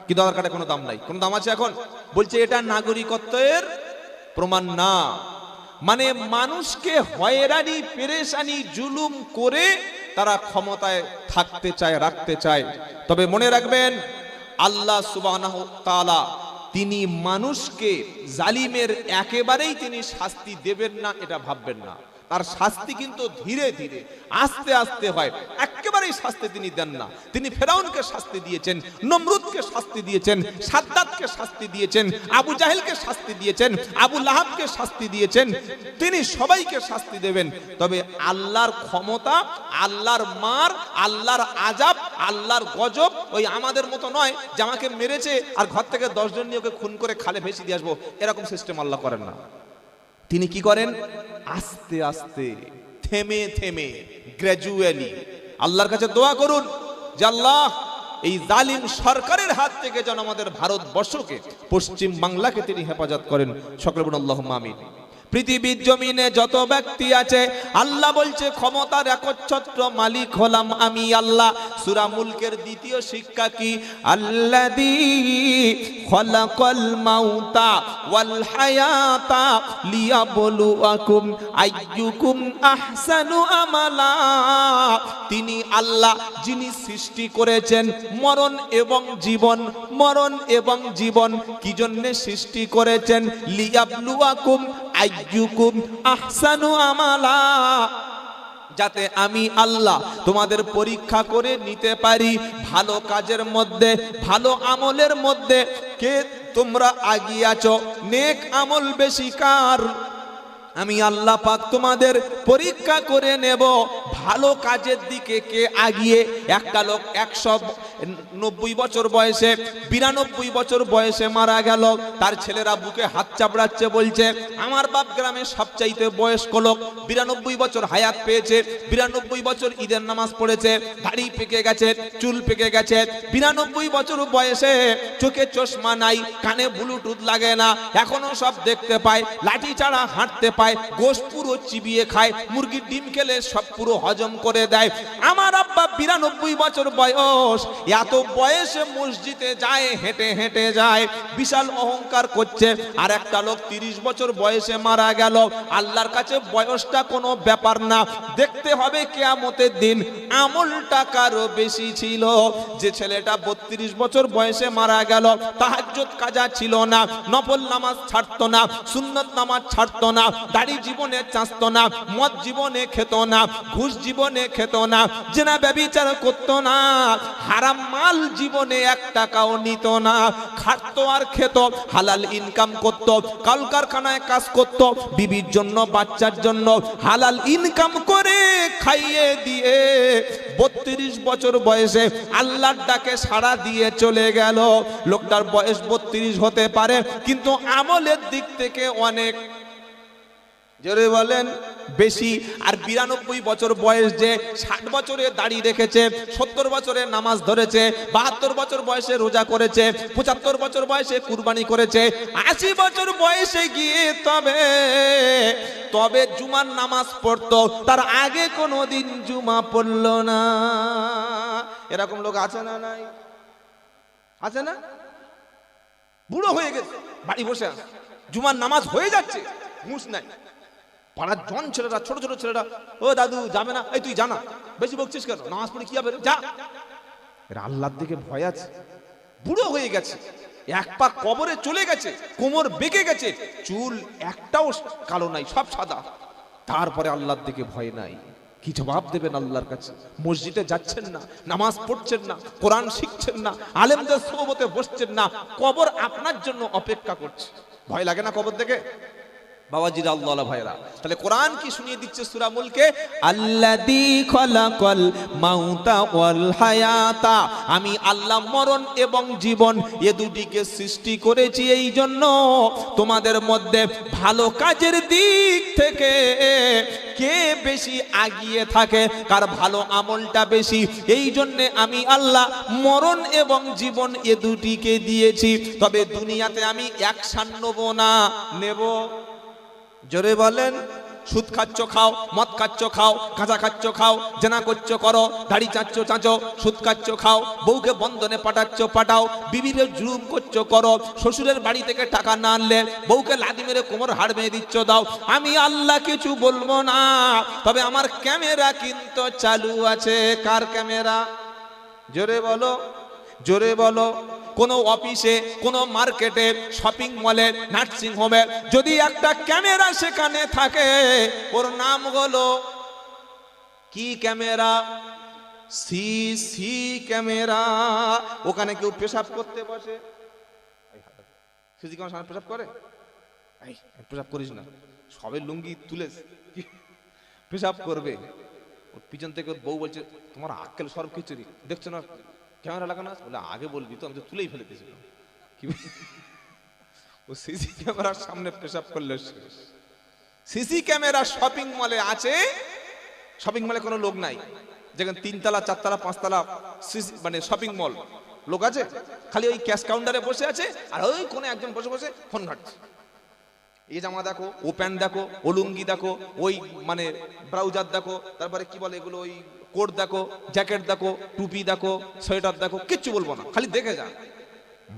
A: কিন্তু আধার কার্ডে কোনো দাম নাই। কোনো দাম আছে এখন? বলছে এটা নাগরিকত্বের প্রমাণ না। মানে মানুষকে হয়রানি, পেরেশানি, জুলুম করে তারা ক্ষমতায় থাকতে চায়, রাখতে চায়। তবে মনে রাখবেন, আল্লাহ সুবহানাহু ওয়া তাআলা তিনি মানুষকে জালিমের একেবারেই তিনি শাস্তি দেবেন না এটা ভাববেন না। তার শাস্তি কিন্তু ধীরে ধীরে, আস্তে আস্তে হয়। একেবারেই শাস্তি তিনি দেন না। তিনি ফেরাউনকে শাস্তি দিয়েছেন, নমরুদকে শাস্তি দিয়েছেন, সাদ্দাতকে শাস্তি দিয়েছেন, আবু জাহেলকে শাস্তি দিয়েছেন, আবু লাহাবকে শাস্তি দিয়েছেন। তিনি সবাইকে শাস্তি দেবেন। তবে আল্লাহর ক্ষমতা, আল্লাহর মার, আল্লাহর আযাব, আল্লাহর গজব ওই আমাদের মতো নয় যে আমাকে মেরেছে আর ঘর থেকে 10 জন নিয়ে ওকে খুন করে খালে ভেসে দিয়ে আসবো। এরকম সিস্টেম আল্লাহ করেন না। তিনি কি করেন? আস্তে আস্তে, থেমে থেমে, গ্র্যাজুয়ালি। আল্লাহর কাছে দোয়া করুন যে আল্লাহ এই জালিম সরকারের হাত থেকে যেন আমাদের ভারতবর্ষকে, পশ্চিম বাংলাকে তিনি হেফাজত করেন। সকলে বলুন আল্লাহুম্মা আমিন। পৃথিবীর জমিনে যত ব্যক্তি আছে, আল্লাহ বলছে ক্ষমতার একচ্ছত্র মালিক হলাম আমি আল্লাহ। সূরা মুলকের দ্বিতীয় শিক্ষা কি? আল্লাযী খালাকাল মাউতা ওয়াল হায়াতা লিয়াবলুয়াকুম আইয়ুকুম আহসানু আমালা। তিনি আল্লাহ যিনি সৃষ্টি করেছেন মরণ এবং জীবন। মরণ এবং জীবন কি জন্য সৃষ্টি করেছেন? লিয়াবলুয়াকুম আইয়ুকুম আহসানু আমালা, যাতে আমি আল্লাহ তোমাদের পরীক্ষা করে নিতে পারি ভালো কাজের মধ্যে, ভালো আমলের মধ্যে কে তোমরা এগিয়ে আছো, নেক আমল বেশি কার। আমি আল্লাহ পাক তোমাদের পরীক্ষা করে নেব ভালো কাজের দিকে কে আগিয়ে। একটা লোক 190 বছর বয়সে, 92 বছর বয়সে মারা গেল। তার ছেলেরা বুকে হাত চাপড়াচ্ছে, বলছে আমার বাপ গ্রামে সবচাইতে বয়স্ক লোক, 92 বছর হায়াত পেয়েছে, 92 বছর ঈদের নামাজ পড়েছে, দাড়ি পেকে গেছে, চুল পেকে গেছে, 92 বছর বয়সে চোখে চশমা নাই, কানে ব্লুটুথ লাগে না, এখনো সব দেখতে পায়, লাঠি ছাড়া হাঁটতে পায়, গোশত পুরো চিবিয়ে খায়, মুরগির ডিম খেলে সব পুরো হজম করে দেয়। আমার আব্বা 92 বছর বয়স, এত বয়সে মসজিদে যায়, হেঁটে হেঁটে যায়, বিশাল অহংকার করছে। আর একটা লোক 30 বছর বয়সে মারা গেল। আল্লাহর কাছে বয়সটা কোনো ব্যাপার না, দেখতে হবে কিয়ামতের দিন আমলটা কারো বেশি ছিল। যে ছেলেটা 32 বছর বয়সে মারা গেল, তাহাজ্জুদ কাজা ছিল না, নফল নামাজ ছাড়তো না, সুন্নত নামাজ ছাড়তো না, দাড়ি জীবনে চাঁচতো না, মদ জীবনে খেত না, ঘুষ জীবনে খেত না, জিনা ব্যভিচার করতো না, হারাম মাল জীবনে 1 টাকাও নিত না, খাটতো আর খেত, হালাল ইনকাম করত, কলকারখানায় কাজ করত, বিবির জন্য, বাচ্চার জন্য হালাল ইনকাম করে খাইয়ে দিয়ে 32 বছর বয়সে আল্লাহর ডাকে সাড়া দিয়ে চলে গেল। লোকটার বয়স 32 হতে পারে, কিন্তু আমলের দিক থেকে অনেক, জোরে বলেন, বেশি। আর 92 বছর বয়স যে 60 বছরে দাড়ি রেখেছে, 70 বছরে নামাজ ধরেছে, 72 বছর বয়সে রোজা করেছে, 75 বছর বয়সে কুরবানি করেছে, 80 বছর বয়সে গিয়ে তবে জুমার নামাজ পড়তো, তার আগে কোনোদিন জুমা পড়লো না। এরকম লোক আছে না? নাই? আছে না? বুড়ো হয়ে গেছে, বাড়ি বসে আছে, জুমার নামাজ হয়ে যাচ্ছে, হুঁশ নাই। পাড়ার জন ছেলেরা, ছোট ছোট ছেলেরা, ও দাদু যাবে না, এই তুই জানা, বেশি বকছিস কেন, নামাজ পড়ে কি হবে, যা। এরা আল্লাহর দিকে ভয় আছে, বুড়ো হয়ে গেছে, 1 পা কবরে চলে গেছে, কোমর বেঁকে গেছে, চুল একটাও কালো নাই, সব সাদা, তারপরে আল্লাহর দিকে ভয় নাই। কি জবাব দেবেন আল্লাহর কাছে? মসজিদে যাচ্ছেন না, নামাজ পড়ছেন না, কোরআন শিখছেন না, আলেমদের সোহবতে বসছেন না, কবর আপনার জন্য অপেক্ষা করছে। ভয় লাগে না কবর দেখে? বাবাজিরা আল্লাহ ভাইরা, তাহলে কোরআন কি শুনিয়ে দিচ্ছে সূরা মুলকে, আল্লাযী খালাকাল মাউতা ওয়াল হায়াতা, আমি আল্লাহ মরণ এবং জীবন এ দুটিকে সৃষ্টি করেছি এই জন্য তোমাদের মধ্যে ভালো কাজের দিক থেকে কে বেশি আগিয়ে থাকে, কার ভালো আমলটা বেশি, এই জন্যে আমি আল্লাহ মরণ এবং জীবন এ দুটিকে দিয়েছি। তবে দুনিয়াতে আমি অ্যাকশন নেব না, নেব, জোরে বলেন, সুদ খাচ্ছ খাও, মদ খাচ্ছ খাও, গাঁজা খাচ্ছ খাও, জেনা করছো করো, দাড়ি চাচ্ছ চাঁচো, সুদ খাচ্ছ খাও, বউকে বন্ধনে পাঠাচ্ছ পাঠাও, বিবিরে জুলুম করছো করো, শ্বশুরের বাড়ি থেকে টাকা না আনলে বউকে লাদি মেরে কোমর হাড় ভেঙে দিচ্ছ দাও, আমি আল্লাহ কিছু বলবো না। তবে আমার ক্যামেরা কিন্তু চালু আছে। কার ক্যামেরা? জোরে বলো, জোরে বলো। কোনো অফিসে, কোনো মার্কেটে, শপিং মলে, নার্সিং হোমে যদি একটা ক্যামেরা সেখানে থাকে, ওর নাম হলো কি ক্যামেরা? CC camera. ওখানে কেউ পেশাব করতে বসে, সিসি ক্যামেরা সামনে পেশাব করে, পেশাব করিস না, সবে লুঙ্গি তুলে পেশাব করবে, ওর পিছন থেকে বউ বলছে তোমার আক্কেল সর্ব খিচুড়ি দেখছো না ক্যামেরা লাগানো আছে? বলে আগে বলবি তো, আমি তো তুলেই ফেলে দিয়েছিলাম। কি ও সিসি ক্যামেরার সামনে পেশাব করলে শেষ। সিসি ক্যামেরা শপিং মলে আছে, শপিং মলে কোনো লোক নাই, যেখানে 3 তলা 4 তলা 5 তলা মানে শপিং মল, লোক আছে, খালি ওই ক্যাশ কাউন্টারে বসে আছে, আর ওই কোনে একজন বসে বসে ফোন ঘাটছে। এই জামা দেখো, ও প্যান্ট দেখো, ও লুঙ্গি দেখো, ওই মানে ব্রাউজার দেখো, তারপরে কি বলে এগুলো, ওই কোট দেখো, জ্যাকেট দেখো, টুপি দেখো, সোয়েটার দেখো, কিচ্ছু বলবো না, খালি দেখে যা।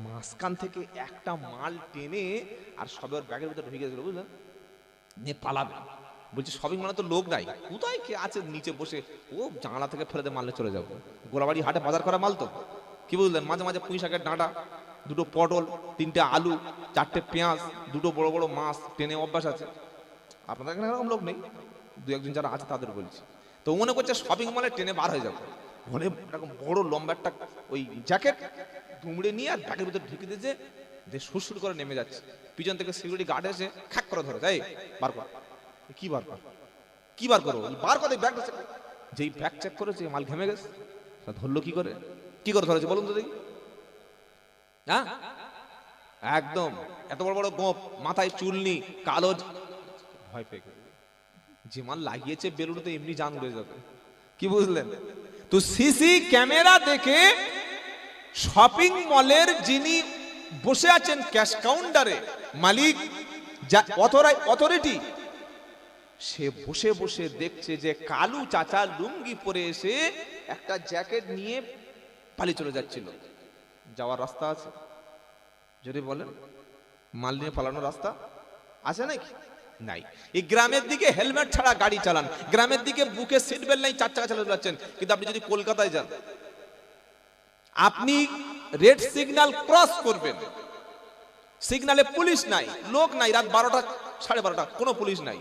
A: মাঝখান থেকে একটা মাল টেনে আর সবে ওর ব্যাগের ভিতরে ঢুকে গেছিল, বুঝলেন, নিয়ে পালাবে। বলছি শপিং মলে তো লোক নাই, কোথায় কে আছে নিচে বসে, ও জানলা থেকে ফেলে দিয়ে মারলে চলে যাবো। গোলাবাড়ি হাটে বাজার করা মাল তো, কি বুঝলেন, মাঝে মাঝে পুঁই শাকের ডাঁটা, 2টো পটল, 3টে আলু, 4টে পেঁয়াজ, 2টো বড় বড় মাছ টেনে অভ্যাস আছে। আপনাদের এখানে এরকম লোক নেই, 2-1 যারা আছে তাদের বলছি। তো মনে করছে শপিং মলে টেনে বার হয়ে যাবে, মনে এরকম বড় লম্বা একটা ওই জ্যাকেট দুমড়ে নিয়ে আর ব্যাগের ভিতরে ঢুকে দিয়েছে, যে সুরসুর করে নেমে যাচ্ছে। পিছন থেকে সিকিউরিটি গার্ড এসে খ্যাক করে ধরে, যাই বার কর। কি বার কর, কি বার করো, বার করে ব্যাগ, যেই ব্যাগ চেক করেছে মাল ঘেমে গেছে। ধরলো কি করে, কি করে ধরেছে বলুন তো দেখি? হ্যাঁ, একদম এত বড় বড় গোপ, মাথায় চুলনি, কালো, ভয় পেয়ে গেল। যে মাল লাগিয়েছে বেলুড়ে তো এমনি জান উড়ে যাবে, কি বুঝলেন? তো সিসি ক্যামেরা দেখে শপিং মলের যিনি বসে আছেন ক্যাশ কাউন্টারে, মালিক, অথরিটি, সে বসে বসে দেখছে যে কালু চাচা লুঙ্গি পরে এসে একটা জ্যাকেট নিয়ে পালিয়ে চলে যাচ্ছিল। যাওয়ার রাস্তা আছে? যদি বলেন, মাল নিয়ে পালানোর রাস্তা আছে নাকি? নাই। এই গ্রামের দিকে হেলমেট ছাড়া গাড়ি চালান, গ্রামের দিকে বুকে সিট বেল্ট নাই, 4 চাকা চালাতে যাচ্ছেন। কিন্তু আপনি যদি কলকাতায় যান, আপনি রেড সিগন্যাল ক্রস করবেন, সিগন্যালে পুলিশ নাই, লোক নাই, রাত 12টা 12:30 কোনো পুলিশ নাই,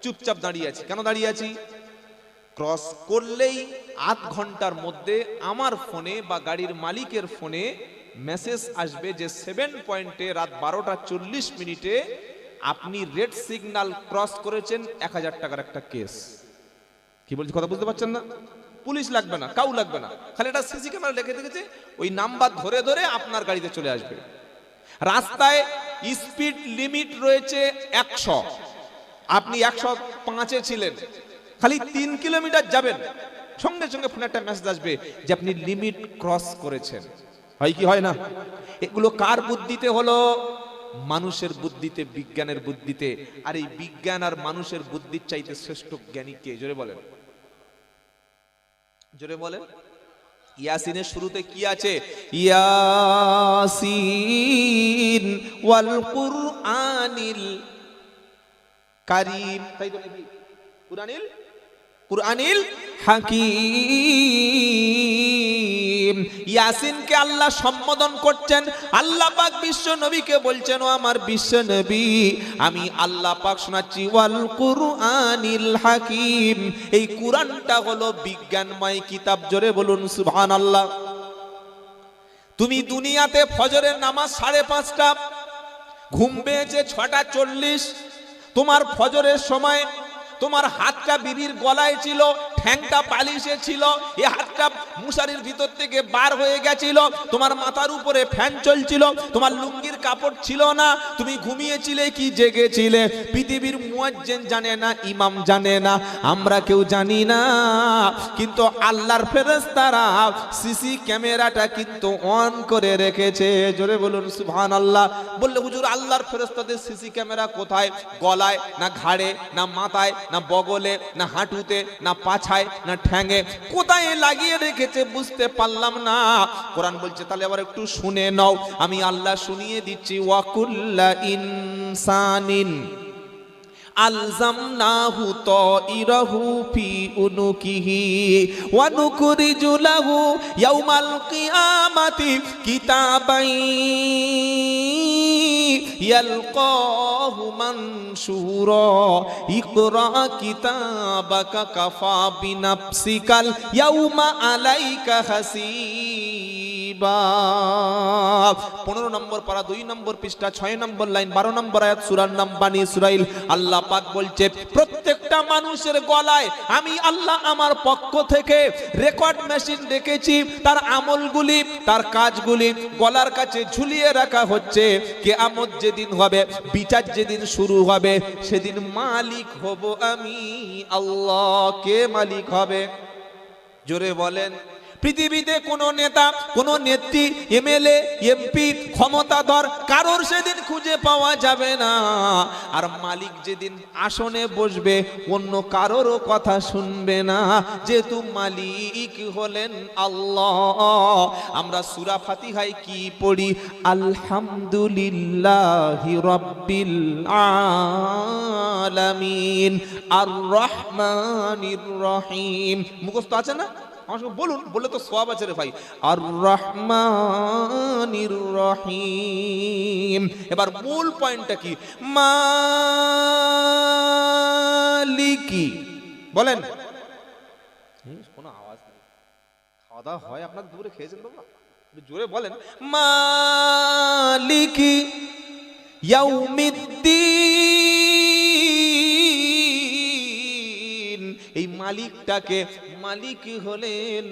A: চুপচাপ দাঁড়িয়ে আছি। কেন দাঁড়িয়ে আছি? ক্রস করলেই আধ ঘন্টার মধ্যে আমার ফোনে বা গাড়ির মালিকের ফোনে মেসেজ আসবে যে 7 পয়েন্টে রাত 12:40 আপনি রেড সিগন্যাল ক্রস করেছেন, 1000 টাকার একটা কেস। কি বলছি কথা বুঝতে পারছেন না? পুলিশ লাগবে না, কাউ লাগবে না, খালি একটা সিসি ক্যামেরা লেগে দেখেছে, ওই নাম্বার ধরে ধরে আপনার গাড়িতে চলে আসবে। রাস্তায় স্পিড লিমিট রয়েছে 100, আপনি 105-এ ছিলেন, খালি 3 কিলোমিটার যাবেন, সঙ্গে সঙ্গে ফোনে একটা মেসেজ আসবে যে আপনি লিমিট ক্রস করেছেন। হয় কি হয় না? এগুলো কার বুদ্ধিতে হলো? মানুষের বুদ্ধিতে, বিজ্ঞানের বুদ্ধিতে। আর এই বিজ্ঞান আর মানুষের বুদ্ধির চাইতে শ্রেষ্ঠ জ্ঞানী কে? জোরে বলেন, জোরে বলেন। ইয়াসিনের শুরুতে কি আছে? ইয়াসিন ওয়াল কুরআনিল কারীম, তাই তো নাকি? কুরআনিল হাকিম। ইয়াসিনকে আল্লাহ সম্বোধন করছেন, আল্লাহ পাক বিশ্ব নবীকে বলছেন, ও আমার বিশ্ব নবী, আমি আল্লাহ পাক শোনাচ্ছি ওয়াল কুরআনিল হাকিম, এই কুরআনটা হলো বিজ্ঞানময় কিতাব। জোরে বলুন সুবহানাল্লাহ। তুমি দুনিয়াতে ফজরের নামাজ 5:30, ঘুম পেয়েছে 6:40, তোমার ফজরের সময় তোমার হাতটা বিবির গলায় ছিল, ঠ্যাংটা বালিশে ছিল, এই হাতটা মুশারির ভিতর থেকে বার হয়ে গেছিল, তোমার মাথার উপরে ফ্যান চলছিল, তোমার লুঙ্গির কাপড় ছিল না, তুমি ঘুমিয়েছিলে কি জেগেছিলে পৃথিবীর মুয়াজ্জিন জানে না, ইমাম জানে না, আমরা কেউ জানি না, কিন্তু আল্লাহর ফেরেশতারা সিসি ক্যামেরাটা কিন্তু অন করে রেখেছে। জোরে বলুন সুবহানাল্লাহ। বললে হুজুর আল্লাহর ফেরেশতাদের সিসি ক্যামেরা কোথায়? গলায় না ঘাড়ে না মাথায় না বগলে না হাঁটুতে না পাছায় না ঠ্যাঙে, কোথায় লাগিয়ে রেখেছে বুঝতে পারলাম না। কোরআন বলছে তাহলে আবার একটু শুনে নাও, আমি আল্লাহ শুনিয়ে দিচ্ছি। ওয়াকুল্লা ইনসানিন আলজামনাহু তাইরাহু ফি উনুকিহি ওয়া নুখরিজু লাহু ইয়াউমাল কিয়ামাতি কিতাবান ইয়ালকাহু মানশুরা ইকরা কিতাবাকা কাফা বিনাফসিকাল ইয়াউমা আলাইকা হাসিবা। 15 নম্বর পারা 2 নম্বর পৃষ্ঠা 6 নম্বর লাইন 12 নম্বর আয়াত সূরার নাম বানী ইসরাইল। আল্লাহ পাক বলছে প্রত্যেকটা মানুষের গলায় আমি আল্লাহ আমার পক্ষ থেকে রেকর্ড মেশিন রেখেছি, তার আমলগুলি তার কাজগুলি গলার কাছে ঝুলিয়ে রাখা হচ্ছে। কিয়ামত যেদিন হবে, বিচার যেদিন শুরু হবে, সেদিন মালিক হব আমি আল্লাহ। কে মালিক হবে? জোরে বলেন। পৃথিবীতে কোনো নেতা, কোনো নেত্রী, এমএলএ, এমপি, ক্ষমতাধর কারোর সেদিন খুঁজে পাওয়া যাবে না। আর মালিক যেদিন আসনে বসবে অন্য কারোরও কথা শুনবে না, যেহেতু মালিক হলেন আল্লাহ। আমরা সূরা ফাতিহায় কি পড়ি? আলহামদুলিল্লাহি রাব্বিল আলামিন আর রহমানির রহিম। মুখস্থ আছে না? বলুন, বললে তো সওয়াব আছে রে ভাই। আর রহমানির রহিম। এবার মূল পয়েন্টটা কি? মালিকি বলেন। কোনো আওয়াজ নেই, খাওয়া দাওয়া হয় আপনার দূরে খেয়েছেন বাবা, জোরে বলেন। মালিকি ইয়াউমিদ্দিন। এই মালিকটাকে, মালিক হলেন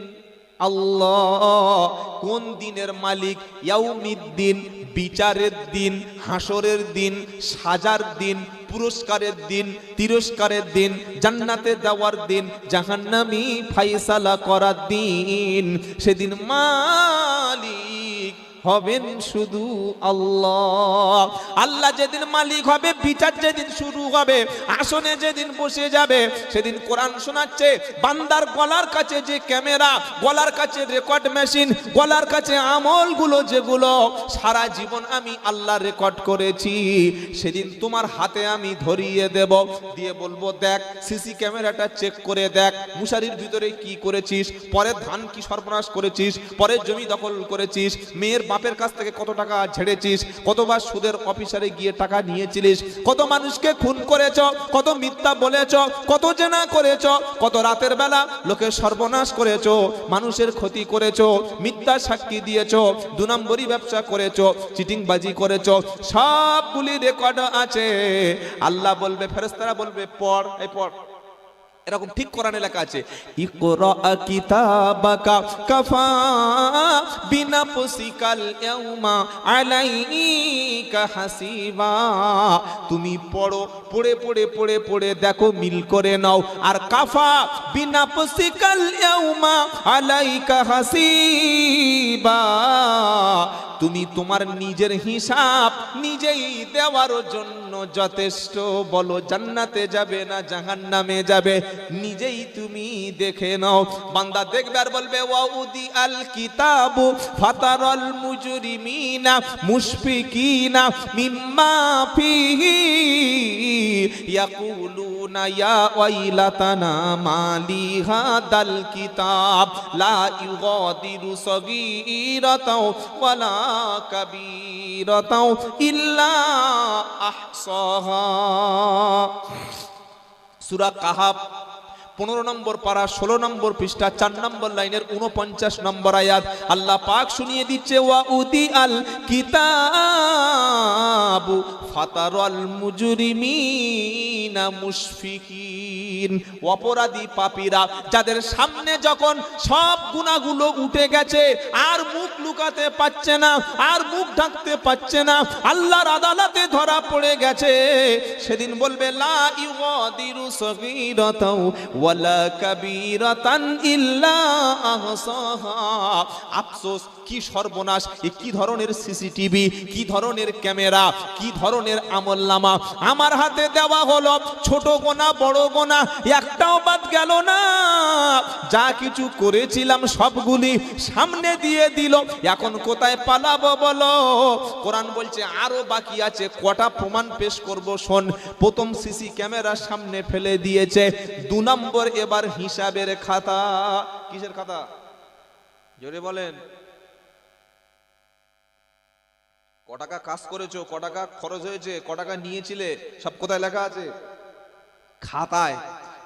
A: আল্লাহ। কোন দিনের মালিক? ইয়াউমিদ্দিন, বিচারের দিন, হাসরের দিন, সাজার দিন, পুরস্কারের দিন, তিরস্কারের দিন, জান্নাতে যাওয়ার দিন, জাহান্নামী ফায়সালা করার দিন। সেদিন মালিক হবেন শুধু আল্লাহ। আল্লাহ যেদিন মালিক হবে, বিচার যেদিন শুরু হবে, আসনে যেদিন বসে যাবে, সেদিন কোরআন শোনাচ্ছে বান্দার গলার কাছে যে ক্যামেরা, গলার কাছে রেকর্ড মেশিন, গলার কাছে আমলগুলো যেগুলো সারা জীবন আমি আল্লাহ রেকর্ড করেছি, সেদিন তোমার হাতে আমি ধরিয়ে দেব, দিয়ে বলবো দেখ সিসি ক্যামেরাটা চেক করে দেখ, মুশারির ভিতরে কি করেছিস, পরে ধান কি সর্বনাশ করেছিস, পরে জমি দখল করেছিস, মেয়ের বাপের কাছ থেকে কত টাকা ঝেড়েছিস, কতবার সুদের অফিসারে গিয়ে টাকা নিয়েছিলিস, কত মানুষকে খুন করেছ, কত মিথ্যা বলেছ, কত জেনা করেছ, কত রাতের বেলা লোকের সর্বনাশ করেছ, মানুষের ক্ষতি করেছ, মিথ্যা সাক্ষী দিয়েছ, 2 নম্বরই ব্যবসা করেছ, চিটিংবাজি করেছ, সবগুলি রেকর্ড আছে। আল্লাহ বলবে, ফেরেশতারা বলবে পড়, এই পড়। এরকম ঠিক কোরআনে লেখা আছে, ইকরা কিতাবাকা কাফা বিনাফসিকাল ইয়াউমা আলাইকা হাসিবা। তুমি পড়ো, পড়ে পড়ে পড়ে পড়ে দেখো, মিল করে নাও। আর কাফা বিনাফসিকাল ইয়াউমা আলাইকা হাসিবা, তুমি তোমার নিজের হিসাব নিজেই দেওয়ার জন্য যথেষ্ট। বলো জান্নাতে যাবে না জাহান্নামে যাবে, নিজেই তুমি দেখে নাও। বান্দা দেখবে আর বলবে ওয়াউদি আল কিতাবু ফাতারাল মুজরিমিনা মুশফিকিনা মিম্মা ফিহি ইয়াকুলুনা ইয়া ওয়াইলাতানা মালি হাদাল কিতাব লা ইউগাদিরু সগীরাতাও ওয়ালা কাবীরাতাও ইল্লা আহসাহা। সূরা কাহাফ 15 নম্বর পারা 16 নম্বর পৃষ্ঠা 4 নম্বর লাইনের 49 নম্বর আয়াত আল্লাহ পাক শুনিয়ে দিচ্ছে ওয়া উদি আল কিতাবু ফাতারাল মুজরিমিনা মুশফিকিন। অপরাধী পাপীরা যাদের সামনে যখন সব গুনাহগুলো উঠে গেছে, আর মুখ লুকাতে পারছে না, আর মুখ ঢাকতে পারছে না, আল্লাহর আদালতে ধরা পড়ে গেছে, সেদিন বলবে লা ইউগাদিরু সগীরাতাও ওয়ালা কাবীরাতান ইল্লা আহসাহা। আফসোস, কি সর্বনাশ! এ কি ধরনের সিসিটিভি, কি ধরনের ক্যামেরা, কি ধরনের আমলনামা আমার হাতে দেওয়া হলো! ছোট গোনা বড় গোনা একটাও বাদ গেল না। যা কিছু করেছিলাম সবগুলি সামনে দিয়ে দিল। এখন কোথায় পালাবো বলো? কোরআন বলছে আরো বাকি আছে। কটা প্রমাণ পেশ করব শোন। প্রথম সিসি ক্যামেরার সামনে ফেলে দিয়েছে। 2 নম্বর এবার হিসাবের খাতা। কিসের খাতা? জোরে বলেন। ক টাকা কাজ করেছো, ক টাকা খরচ হয়েছে, ক টাকা নিয়েছিলে, সব কোথায় লেখা আছে? খাতায়।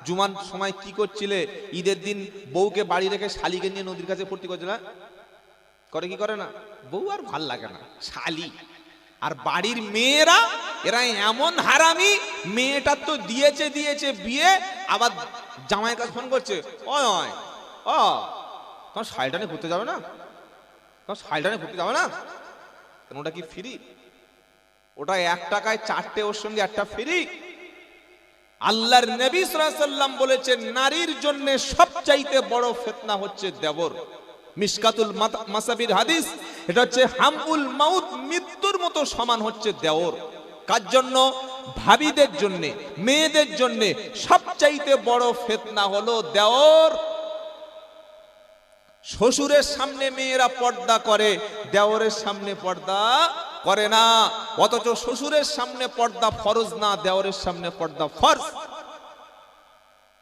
A: জুমার সময় কি করছিলে? ঈদের দিন বউকে বাড়ি রেখে শালিকে নিয়ে নদীর কাছে ফুর্তি করছিল। করে কি করে না? বউ আর ভাল লাগে না, শালি। আর বাড়ির মেয়েরা এরা এমন হারামি, মেয়েটা তো দিয়েছে বিয়ে, আবার জামাইয়ের কাছে ফোন করছে, ওই তোমার শাড়িটা নিয়ে ঘুরতে যাবে না? তোমার শাড়িটা নিয়ে ঘুরতে যাবে না? ওটা কি ফ্রি? ওটা 1 টাকায় 4টে, ওর সঙ্গে একটা ফ্রি। আল্লাহর নবী সাল্লাল্লাহু আলাইহি ওয়াসাল্লাম বলেছেন নারীর জন্য সবচাইতে বড় ফিতনা হচ্ছে দেবর। মিশকাতুল মাসাবির হাদিস, এটা হচ্ছে হামউল মাউত, মৃত্যুর মতো সমান হচ্ছে দেওর। কার জন্য? ভাবিদের জন্য, মেয়েদের জন্য সবচাইতে বড় ফিতনা হলো দেওর। শ্বশুরের সামনে মেয়েরা পর্দা করে, দেওরের সামনে পর্দা করে না। অথচ শ্বশুরের সামনে পর্দা ফরজ না, দেওরের সামনে পর্দা ফরজ।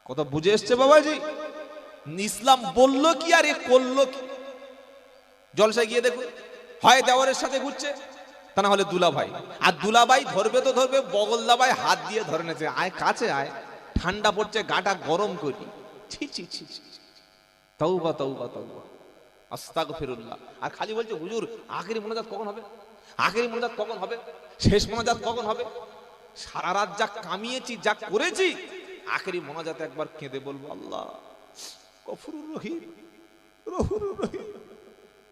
A: কত বুঝে এসছে বাবাজি? ইসলাম বললো কি আর এ করলো কি? জলসায় গিয়ে দেখুন, হয় দেওরের সাথে ঘুরছে, তা না হলে দুলাভাই। আর দুলাভাই ধরবে তো ধরবে, বগলদা ভাই হাত দিয়ে ধরে নেছে, আয় কাছে আয়, ঠান্ডা পড়ছে, গাটা গরম করি। ছি ছি ছি ছি, তওবা তওবা তওবা, আস্তাগফিরুল্লাহ। আর খালি বলছে হুজুর আখেরি মোনাজাত কখন হবে, আখেরি মোনাজাত কখন হবে, শেষ মোনাজাত কখন হবে? সারা রাত যা কামিয়েছি, যা করেছি, আখেরি মোনাজাতে একবার কেঁদে বলবো আল্লাহ গফুরুর রহিম, রহুরুর রহিম।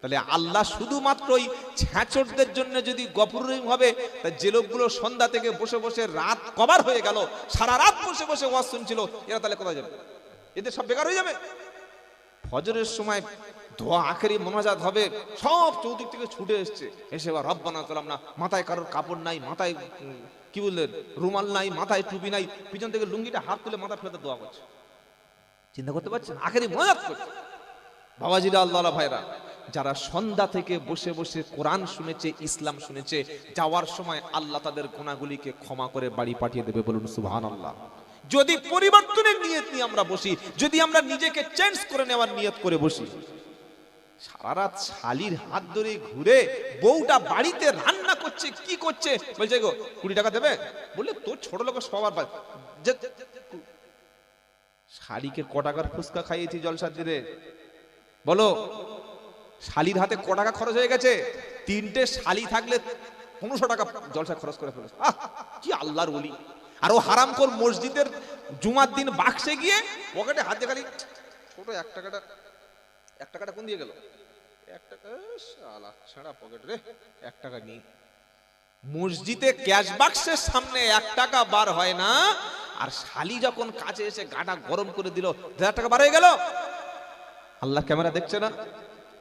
A: তাহলে আল্লাহ শুধুমাত্র ওই ছ্যাঁচড়দের জন্য যদি গফুরুর রহিম হবে, তা যে লোকগুলো সন্ধ্যা থেকে বসে বসে রাত কভার হয়ে গেল, সারা রাত বসে বসে ওয়াজ শুনছিল, এরা তাহলে কোথায় যাবে? এদের সব বেকার হয়ে যাবে। ফজরের সময় দোয়া আখেরি মোনাজাত হবে, সব চৌদিক থেকে ছুটে এসছে, এসে এবার রব্বানা যালামনা, মাথায় কারোর কাপড় নাই, মাথায় কি বললেন রুমাল নাই, মাথায় টুপি নাই, পিছন থেকে লুঙ্গিটা হাত তুলে মাথা ফেলে দোয়া করছে। চিন্তা করতে পারছেন? আখেরি মোনাজাত করছে। বাবাজিরা, আল্লাহ ভাইরা, যারা সন্ধ্যা থেকে বসে বসে কোরআন শুনেছে, ইসলাম শুনেছে, যাওয়ার সময় আল্লাহ তাদের গুনাহগুলিকে ক্ষমা করে বাড়ি পাঠিয়ে দেবে। বলুন সুবহানাল্লাহ। যদি পরিবর্তনের নিয়ত নিয়ে আমরা বসি, যদি আমরা নিজেকে চেঞ্জ করে নেওয়ার নিয়ত করে বসি, সারা রাত শালির হাত ধরে ঘুরে, বউটা বাড়িতে রান্না করছে, কি করছে, বলছে গো 20 টাকা দেবে, বললে তোর ছোট লোক সবার শালিকে ক টাকার ফুচকা খাইয়েছি জলসার দিনে বলো? শালির হাতে ক টাকা খরচ হয়ে গেছে? 3টে শালি থাকলে 1500 টাকা জলসা খরচ করে ফেলেছে। কি আল্লাহর ওলি! আর ও হারামখোর মসজিদের জুমার দিন বাক্সে গিয়ে পকেটে হাত দিয়ে খালি ছোট 1 টাকাটা কোন দিয়ে গেল? 1 টাকা শালা ছাড়া পকেট রে, 1 টাকা নেই। মসজিদে ক্যাশ বাক্সের সামনে 1 টাকা বার হয় না, আর শালি যখন কাছে এসে গাটা গরম করে দিল, 1000 টাকা বার হয়ে গেল। আল্লাহ ক্যামেরা দেখছে না?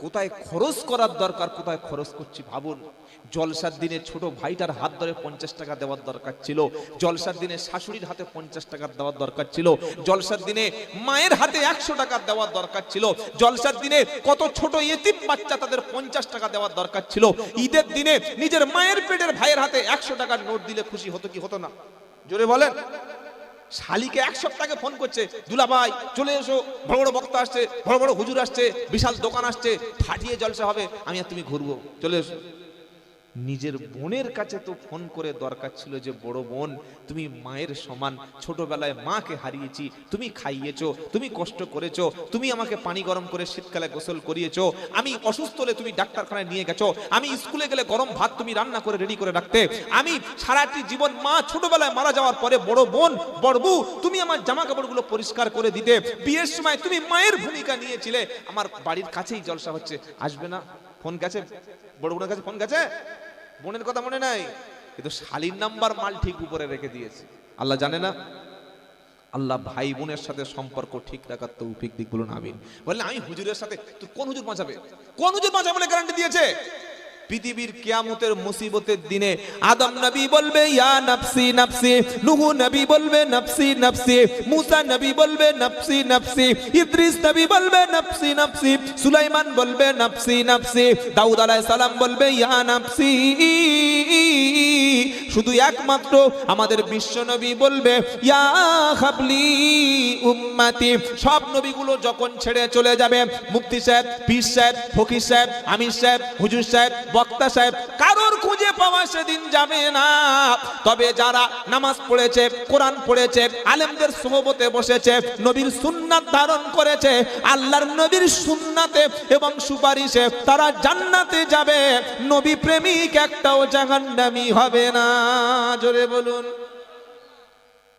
A: কোথায় খরচ করার দরকার, কোথায় খরচ করছি ভাবুন। জলসার দিনে ছোট ভাইটার হাত ধরে 50 টাকা দেওয়ার দরকার ছিল, জলসার দিনে শাশুড়ির হাতে 50 টাকা দেওয়ার দরকার ছিল, জলসার দিনে মায়ের হাতে 100 টাকা দেওয়ার দরকার ছিল, জলসার দিনে কত ছোট ইতিম বাচ্চা তাদের 50 টাকা দেওয়ার দরকার ছিল। ঈদের দিনে নিজের মায়ের পেটের ভাইয়ের হাতে 100 টাকার নোট দিলে খুশি হতো কি হতো না? জোরে বলেন। শালিকে 1 সপ্তাহ আগে ফোন করছে, দুলাভাই চলে এসো, বড় বড় বক্তা আসছে, বড় বড় হুজুর আসছে, বিশাল দোকান আসছে, ফাটিয়ে জলসা হবে, আমি আর তুমি ঘুরবো, চলে এসো। নিজের বোনের কাছে তো ফোন করে দরকার ছিল যে বড় বোন তুমি মায়ের সমান, ছোটবেলায় মাকে হারিয়েছি, তুমি খাইয়েছো, তুমি কষ্ট করেছো, তুমি আমাকে পানি গরম করে শীতকালে গোসল করিয়েছো, আমি অসুস্থ হলে তুমি ডাক্তারখানায় নিয়ে গেছো, আমি স্কুলে গেলে গরম ভাত তুমি রান্না করে রেডি করে রাখতে, আমি সারাটি জীবন মা ছোটবেলায় মারা যাওয়ার পরে বড় বোন বড় বউ তুমি আমার জামা কাপড়গুলো পরিষ্কার করে দিতে, বিয়ের সময় তুমি মায়ের ভূমিকা নিয়েছিলে, আমার বাড়ির কাছেই জলসা হচ্ছে, আসবে না? ফোন গেছে, বড় বোনের কাছে ফোন গেছে, বোনের কথা মনে নাই, কিন্তু শালীর নাম্বার মাল ঠিক উপরে রেখে দিয়েছে। আল্লাহ জানে না? আল্লাহ ভাই বোনের সাথে সম্পর্ক ঠিক রাখার তৌফিক দিক, বলুন আমিন। বললেন আমি হুজুরের সাথে, তুই কোন হুজুর বাঁচাবে? কোন হুজুর বাঁচাবে বলে গ্যারান্টি দিয়েছে? পৃথিবীর কিয়ামতের মুসিবতের দিনে আদম নবী বলবে ইয়া নাফসি নাফসি, নূহ নবী বলবে নাফসি নাফসি, মুসা নবী বলবে নাফসি নাফসি, ইদ্রিস নবী বলবে নাফসি নাফসি, সুলাইমান বলবে নাফসি নাফসি, দাউদ আলাইহিস সালাম বলবে ইয়া নাফসি। শুধু একমাত্র আমাদের বিশ্ব নবী বলবে ইয়া হাবলি উম্মতি। সব নবীগুলো যখন ছেড়ে চলে যাবে, মুফতি সাহেব, পীর সাহেব, ফকির সাহেব, আমির সাহেব, হুজুর সাহেব, বক্তা সাহেব, কারোর খুঁজে পাওয়া সেদিন যাবে না। তবে যারা নামাজ পড়েছে, কোরআন পড়েছে, আলেমদের সোহবতে বসেছে, নবীর সুন্নাত ধারণ করেছে, আল্লাহর নবীর সুন্নাতে এবং সুপারিশে তারা জান্নাতে যাবে। নবী প্রেমিক একটাও জাহান্নামী হবে না। জোরে বলুন।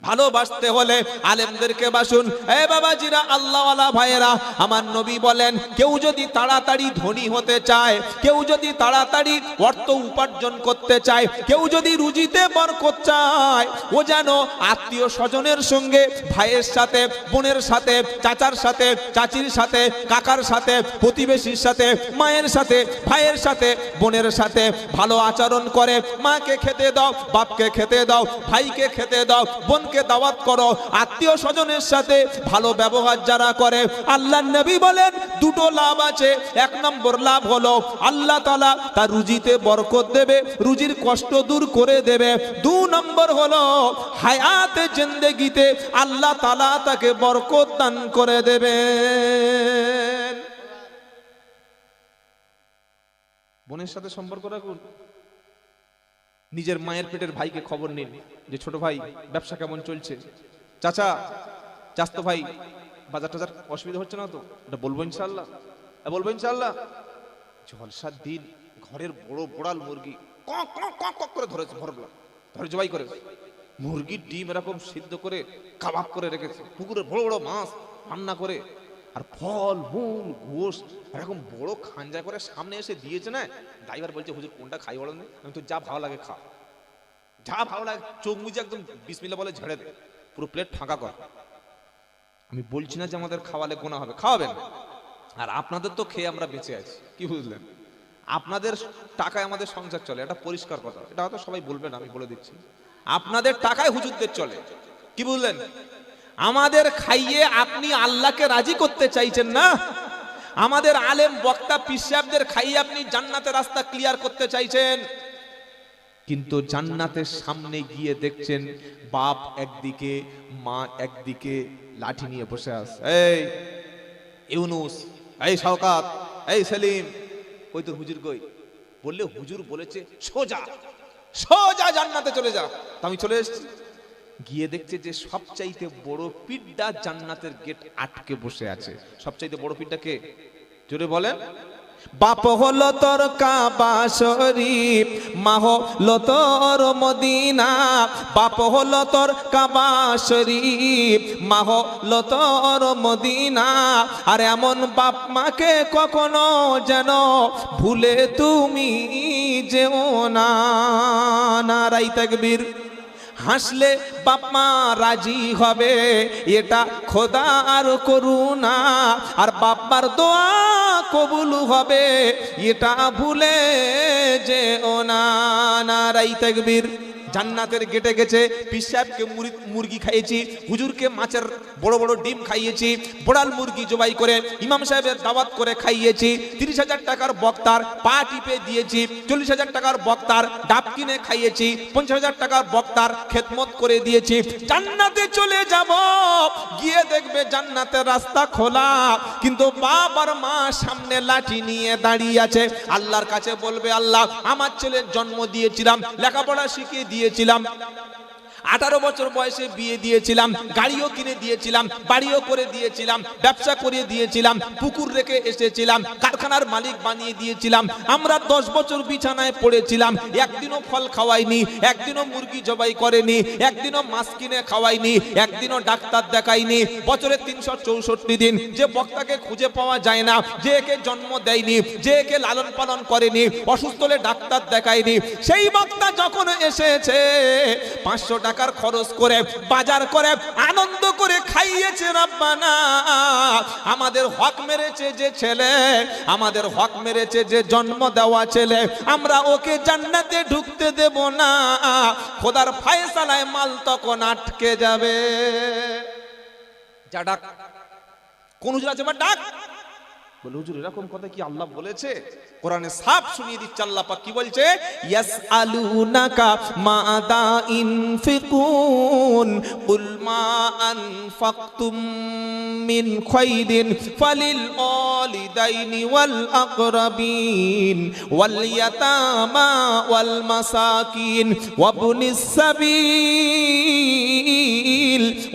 A: ভালোবাসতে হলে আলেমদেরকে বাসুন। এ বাবাজিরা, আল্লাহওয়ালা ভাইয়েরা, আমার নবী বলেন কেউ যদি তাড়াতাড়ি ধনী হতে চায়, কেউ যদি তাড়াতাড়ি অর্থ উপার্জন করতে চায়, কেউ যদি রুজিতে বরকত চায়, ও যেন আত্মীয় স্বজনের সঙ্গে, ভাইয়ের সাথে, বোনের সাথে, চাচার সাথে, চাচির সাথে, কাকার সাথে, প্রতিবেশীর সাথে, মায়ের সাথে, ভাইয়ের সাথে, বোনের সাথে ভালো আচরণ করে। মাকে খেতে দাও, বাপকে খেতে দাও, ভাইকে খেতে দাও, বোন কে দাওয়াত করো। আত্মীয় স্বজনের সাথে ভালো ব্যবহার যারা করে, আল্লাহর নবী বলেন দুটো লাভ আছে। এক নম্বর লাভ হলো আল্লাহ তাআলা তার রুজিতে বরকত দেবে, রুজির কষ্ট দূর করে দেবে। দুই নম্বর হলো হায়াতে জিন্দেগিতে আল্লাহ তাআলা তাকে বরকত দান করে দেবে। বোনের সাথে সম্পর্ক রাখুন। নিজের মায়ের পেটের ভাইকে খবর নিন যে ছোট ভাই ব্যবসা কেমন চলছে, চাচা, চাচতো ভাই বাজার টাজার অসুবিধা হচ্ছে না তো, এটা বলবো ইনশাআল্লাহ, বলবো ইনশাআল্লাহ। জলসার দিন ঘরের বড় বড়াল মুরগি কক কক কক কক করে ধরেছে, ধরে জবাই করে, মুরগির ডিম এরকম সিদ্ধ করে কাবাব করে রেখেছে, পুকুরের বড় বড় মাছ রান্না করে, আর ফল মূল গোশত এরকম বড় খাঞ্জা করে সামনে এসে দিয়েছে না। ড্রাইভার বলছে হুজুর কোনটা খাই বলেন? আমি তো যা ভালো লাগে খা, যা ভালো লাগে, চোখ মুজে একদম বিসমিল্লাহ বলে ঝেড়ে দে, পুরো প্লেট ফাঁকা কর। আমি বলছি না যে আমাদের খাওয়ালে গোনা হবে, খাওয়াবেন, আর আপনাদের তো খেয়ে আমরা বেঁচে আছি, কি বুঝলেন? আপনাদের টাকায় আমাদের সংসার চলে, এটা পরিষ্কার কথা, এটা হয়তো সবাই বলবেন, আমি বলে দিচ্ছি, আপনাদের টাকায় হুজুরদের চলে, কি বুঝলেন? আমাদের খাইয়ে আপনি আল্লাহকে রাজি করতে চাইছেন না। আমাদের আলেম বক্তা পীর সাহেবদের খাইয়ে আপনি জান্নাতের রাস্তা ক্লিয়ার করতে চাইছেন, কিন্তু জান্নাতের সামনে গিয়ে দেখছেন বাপ একদিকে, মা একদিকে লাঠি নিয়ে বসে আছে। এই ইউনুস, এই শওকাত, এই সেলিম, কই তোর হুজুর কই? বললে হুজুর বলেছে সোজা সোজা জান্নাতে চলে যা। তো আমি চলে এসেছি, গিয়ে দেখছে যে সবচাইতে বড় পিড্ডা জান্নাতের গেট আটকে বসে আছে। সবচাইতে বড় পিড্ডা কে? জোরে বলেন। বাপ হলো তোর কাবা শরীফ, মা হলো তোর মদিনা। বাপ হলো তোর কাবা শরীফ, মা হলো তোর মদিনা। আর এমন বাপ মাকে কখনো যেন ভুলে তুমি যেও না। নারায়ে তাকবীর। হাসলে বাপ মা রাজি হবে, এটা খোদার করুণা। আর বাপ মার দোয়া কবুল হবে, এটা ভুলে যেও না। নারায়ে তাকবীর। জান্নাতের গেটে গেছে, পীর সাহেবকে মুরগি খাইয়েছি, হুজুরকে মাছের বড় বড় ডিম খাইয়েছি, বোড়াল মুরগি জবাই করে ইমাম সাহেবের দাওয়াত করে খাইয়েছি, 30,000 টাকার বক্তার পা টিপে দিয়েছি, 40,000 টাকার বক্তার ডাব কিনে খাইয়েছি, 50,000 টাকার বক্তার খেদমত করে দিয়েছি। জান্নাতে চলে যাব, গিয়ে দেখবে জান্নাতের রাস্তা খোলা, কিন্তু বাপ আর মা সামনে লাঠি নিয়ে দাঁড়িয়ে আছে। আল্লাহর কাছে বলবে, আল্লাহ আমার ছেলের জন্ম দিয়েছিলাম, লেখাপড়া শিখিয়ে দিয়েছিলাম, 18 বছর বয়সে বিয়ে দিয়েছিলাম, গাড়িও কিনে দিয়েছিলাম, বাড়িও করে দিয়েছিলাম, ব্যবসা করে দিয়েছিলাম, পুকুর রেখে এসেছিলাম, কারখানার মালিক বানিয়ে দিয়েছিলাম। আমরা 10 বছর বিছানায় পড়েছিলাম, একদিনও ফল খাওয়াইনি, একদিনও মুরগি জবাই করেনি, একদিনও মাছ কিনে খাওয়াইনি, একদিনও ডাক্তার দেখাইনি। বছরে 364 দিন যে বক্তাকে খুঁজে পাওয়া যায় না, যে একে জন্ম দেয়নি, যে একে লালন পালন করেনি, অসুস্থ হলে ডাক্তার দেখায়নি, সেই বক্তা যখন এসেছে 500 টাকার খরচ করে বাজার করে আনন্দ করে খাইয়েছে রব্বানা। আমাদের হক মেরেছে যে ছেলে, আমাদের হক মেরেছে যে জন্ম দেওয়া ছেলে, আমরা ওকে জান্নাতে ঢুকতে দেব না। খোদার ফয়সালায় মাল তখন আটকে যাবে। যা ডাক, কোন হুজুর আছে ডাক, বলে হুজুর এরকম কথা কি আল্লাহ বলেছে? কোরআনে সাফ শুনিয়ে দিচ্ছে আল্লাহ পাক কি বলছে, ইয়াসআলুনাকা মাদা ইনফিকুন কুল মা আনফাকতুম মিন খায়রিন ফালিল ওয়ালিদাইনি ওয়াল আকরাবিন ওয়াল ইয়াতামা ওয়াল মাসাকিন ওয়াবনিস সাবিল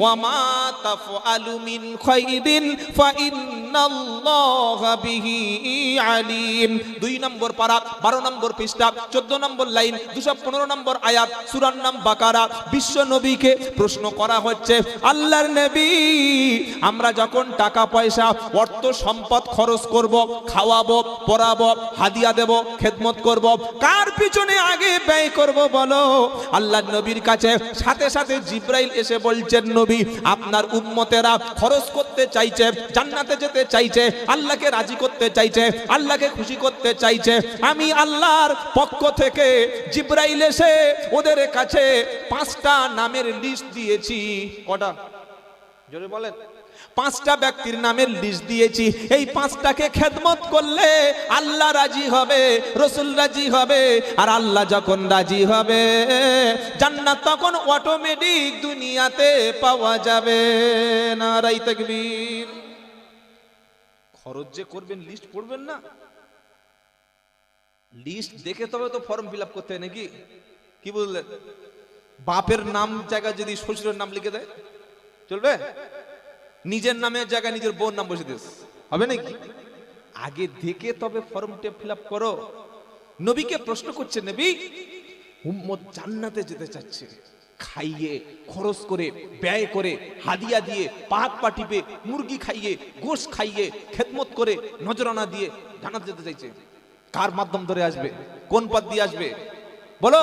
A: ওয়া মা তাফআলু মিন খায়রিন ফাইন্নাল্লাহা বিহি আলিম। 2 নম্বর পারা 12 নম্বর পৃষ্ঠা 14 নম্বর লাইন 215 নম্বর আয়াত, সূরার নাম বাকারা। বিশ্ব নবীকে প্রশ্ন করা হচ্ছে, আল্লাহর নবী আমরা যখন টাকা পয়সা অর্থ সম্পদ খরচ করব, খাওয়াবো, পরাবো, হাদিয়া দেব, খেদমত করব, কার পিছনে আগে ব্যয় করব বলো? আল্লাহর নবীর কাছে সাথে সাথে জিবরাইল এসে বলছেন, নবী আপনার উম্মতেরা খরচ করতে চাইছে, জান্নাতে যেতে চাইছে, আল্লাহকে রাজি করতে চাইছে, আল্লাহকে খুশি করতে চাইছে, আমি আল্লাহর পক্ষ থেকে জিবরাইল এসে ওদের কাছে 5টা নামের লিস্ট দিয়েছি। কটা? জোরে বলেন। 5টা ব্যক্তির নামের লিস্ট দিয়েছি। এই 5টাকে খেদমত করলে আল্লাহ রাজি হবে, রাসূল রাজি হবে, আর আল্লাহ যখন রাজি হবে জান্নাত তখন অটোমেটিক দুনিয়াতে পাওয়া যাবে। নারায়ে তাকবীর। খরচ যে করবেন লিস্ট পড়বেন না, লিস্ট দেখে তবে তো ফর্ম ফিল আপ করতে হয় নাকি? কি বুঝলেন? বাপের নাম জায়গায় যদি শ্বশুরের নাম লিখে দেয় চলবে? নিজের নামের জায়গায় নিজের বোন নাম বসে দিস হবে নাকি? আগে দেখে তবে ফর্মটা ফিল আপ করো। নবীকে প্রশ্ন করছে, নবী উম্মত জান্নাতে যেতে চাচ্ছে, খাইয়ে খরচ করে ব্যয় করে হাদিয়া দিয়ে পাক পাটিপে মুরগি খাইয়ে গোশত খাইয়ে খেদমত করে নজরানা দিয়ে জান্নাতে যেতে চাইছে, কার মাধ্যম ধরে আসবে? কোন পথ দিয়ে আসবে বলো?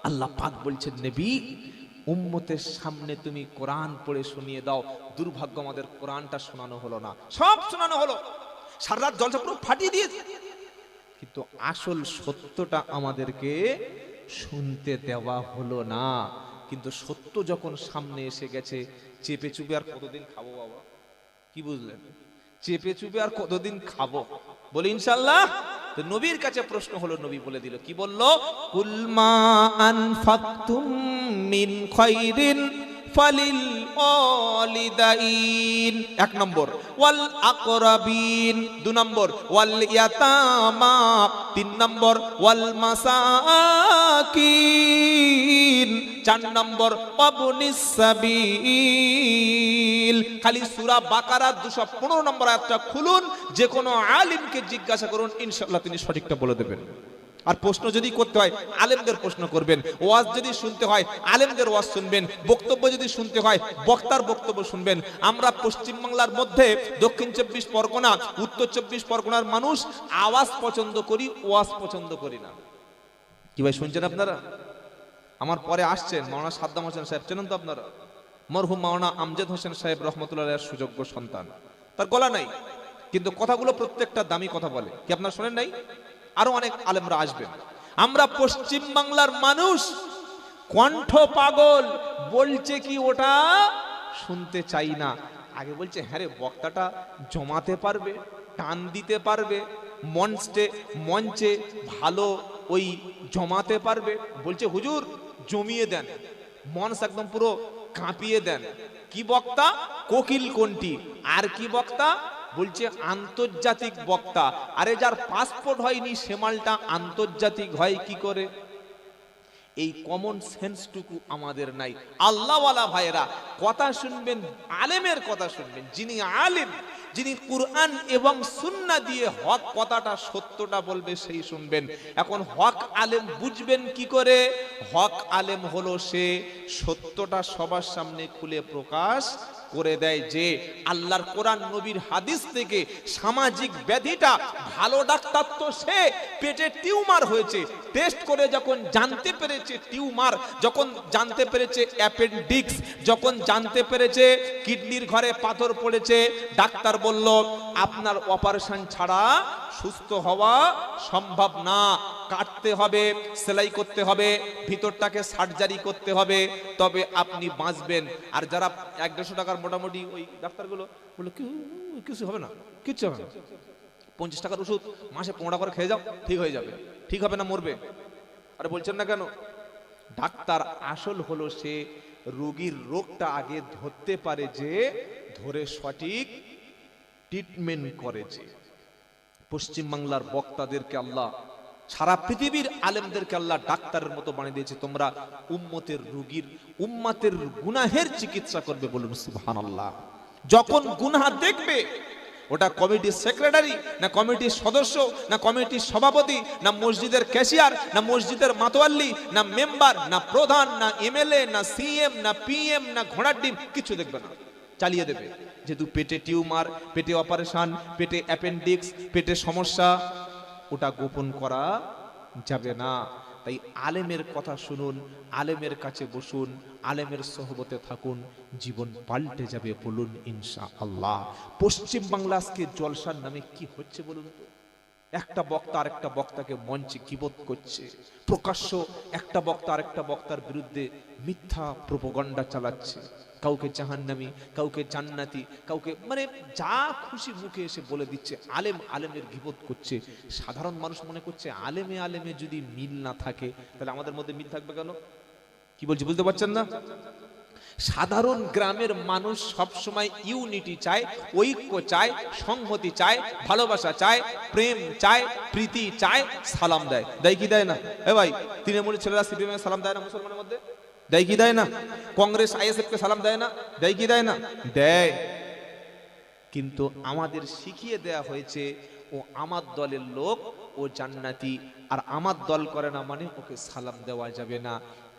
A: আল্লাহ পাক বলছেন, নবী উম্মতের সামনে তুমি কোরআন পড়ে শুনিয়ে দাও। দুর্ভাগ্য আমাদের কোরআনটা শোনানো হলো না। সব শোনানো হলো, সারা রাত জলসা পুরো ফাটিয়ে দিয়েছে, কিন্তু আসল সত্যটা আমাদেরকে শুনতে দেওয়া হলো না। কিন্তু সত্য যখন সামনে এসে গেছে, চেপে চুপে আর কতদিন খাবো বাবা? কি বুঝলেন? চেপে চুপে আর কতদিন খাবো? বলে ইনশাআল্লাহ। তো নবীর কাছে প্রশ্ন হলো, নবী বলে দিল, কি বললো? কুল মা আনফাকতুম মিন খায়রিন ফালিল ওয়ালিদাইন 1 নম্বর, ওয়াল আকরাবিন 2 নম্বর, ওয়াল ইয়াতামা 3 নম্বর, ওয়াল মাসাকিন 4 নম্বর, ওয়াবনিস সাবিল। খালি সূরা বাকারা 215 নম্বর আয়াতটা খুলুন, যে কোনো আলিমকে জিজ্ঞাসা করুন, ইনশাআল্লাহ তিনি সঠিকটা বলে দেবেন। আর প্রশ্ন যদি করতে হয় আলেমদের প্রশ্ন করবেন, ওয়াজ যদি শুনতে হয় আলেমদের ওয়াজ শুনবেন, বক্তব্য যদি শুনতে হয় বক্তার বক্তব্য শুনবেন। আমরা পশ্চিম বাংলার মধ্যে দক্ষিণ 24 পরগনা, উত্তর 24 পরগনার মানুষ আওয়াজ পছন্দ করি, ওয়াজ পছন্দ করি না। কি ভাই শুনছেন আপনারা? আমার পরে আসছেন মাওলানা সাদ্দাম হোসেন সাহেব, চেনেন তো আপনারা? মরহুম মাওলানা আমজাদ হোসেন সাহেব রহমতুল্লাহ আলাইহির সুযোগ্য সন্তান। তার গলা নাই, কিন্তু কথাগুলো প্রত্যেকটা দামি কথা বলে। কি আপনারা শোনেন নাই? আরো অনেক আলেমরা আসবেন। আমরা পশ্চিম বাংলার মানুষ কণ্ঠ পাগল, বলছে কি ওটা শুনতে চাই না। আগে বলছে হ্যাঁ রে, বক্তাটা জমাতে পারবে, টান দিতে পারবে, মঞ্চে ভালো ওই জমাতে পারবে। বলছে হুজুর জমিয়ে দেন, মঞ্চ একদম পুরো কাঁপিয়ে দেন। কি বক্তা? কোকিল কোনটি। আর কি বক্তা? বলছে আন্তর্জাতিক বক্তা। আরে যার পাসপোর্ট হয়নি সে মালটা আন্তর্জাতিক হয় কি করে? এই কমন সেন্সটুকু আমাদের নাই। আল্লাহওয়ালা ভাইরা কথা শুনবেন, আলেমের কথা শুনবেন। যিনি আলেম, যিনি কুরআন এবং সুন্নাহ দিয়ে হক কথাটা সত্যটা বলবে সেই শুনবেন। এখন হক আলেম বুঝবেন কি করে? হক আলেম হলো সে সত্যটা সবার সামনে খুলে প্রকাশ করে দেয়, যে আল্লাহর কোরআন নবীর হাদিস থেকে সামাজিক ব্যাধিটা ভালো ডাক্তার তো সে, পেটে টিউমার হয়েছে টেস্ট করে যখন জানতে পেরেছে টিউমার, যখন জানতে পেরেছে অ্যাপেন্ডিক্স, যখন জানতে পেরেছে কিডনির ঘরে পাথর পড়েছে, ডাক্তার বলল আপনার অপারেশন ছাড়া সুস্থ হওয়া সম্ভব না, কাটতে হবে, সেলাই করতে হবে, ভিতরটাকে সার্জারি করতে হবে, তবে আপনি বাঁচবেন। আর যারা 100-150 টাকার মোটামুটি ওই ডাক্তারগুলো বললো কিছু হবে না, কিচ্ছু হবে না, 50 টাকার ওষুধ মাসে 15 টাকা করে খেয়ে যাও, ঠিক হয়ে যাবে। ঠিক হবে না, মরবে। আরে বলছেন না কেন? ডাক্তার আসল হলো সে রোগীর রোগটা আগে ধরতে পারে, যে ধরে সঠিক ট্রিটমেন্ট করেছে। পশ্চিমবাংলার বক্তাদেরকে আল্লাহ, সারা পৃথিবীর আলেমদেরকে আল্লাহ ডাক্তারের মতো বানিয়ে দিয়েছে। তোমরা উম্মতের রোগীর, উম্মতের গুনাহের চিকিৎসা করবে, বলুন সুবহানাল্লাহ। যখন গুনাহ দেখবে, ওটা কমিটির সেক্রেটারি না কমিটির সদস্য না কমিটির সভাপতি না মসজিদের ক্যাশিয়ার না মসজিদের মাতোয়াল্লি না মেম্বার না প্রধান না এমএলএ না সিএম না পিএম না ঘোড়ার ডিম, কিছু দেখবে না, চালিয়ে দেবে। যেহেতু পেটে টিউমার, পেটে অপারেশন, পেটে অ্যাপেন্ডিক্স, পেটে সমস্যা, ওটা গোপন করা যাবে না। তাই আলেমের কথা শুনুন, আলেমের কাছে বসুন, আলেমের সোহবতে থাকুন, জীবন পাল্টে যাবে, বলুন ইনশাআল্লাহ। পশ্চিম বাংলা আজকে জলসার নামে কি হচ্ছে বলুন তো? একটা বক্তা আরেকটা বক্তাকে মঞ্চে গীবত করছে, প্রকাশ্য একটা বক্তা আরেকটা বক্তার বিরুদ্ধে মিথ্যা প্রোপাগান্ডা চালাচ্ছে, কাউকে জাহান্নামী, কাউকে জান্নাতি, কাউকে মানে যা খুশি মুখে এসে বলে দিচ্ছে। আলেম আলেমের গীবত করছে। সাধারণ মানুষ মনে করছে আলেমে আলেমে যদি মিল না থাকে তাহলে আমাদের মধ্যে মিল থাকবে কেন? কি বলছি বুঝতে পারছেন না? সাধারণ গ্রামের মানুষ সব সময় ইউনিটি চায়, ঐক্য চায়, সংহতি চায়, ভালোবাসা চায়, প্রেম চায়, প্রীতি চায়, সালাম দেয়। দেয় কি দেয় না? এ ভাই, তৃণমূলের ছেলেরা সিপিএম এর সালাম দেয় না মুসলমানের মধ্যে? দেয় কি দেয় না? কংগ্রেস আইএসএফ কে সালাম দেয় না? দেয় কি দেয় না? দেয়। কিন্তু আমাদের শিখিয়ে দেয়া হয়েছে ও আমার দলের লোক, ও জান্নাতি, আর আমার দল করে না মানে ওকে সালাম দেওয়া যাবে না।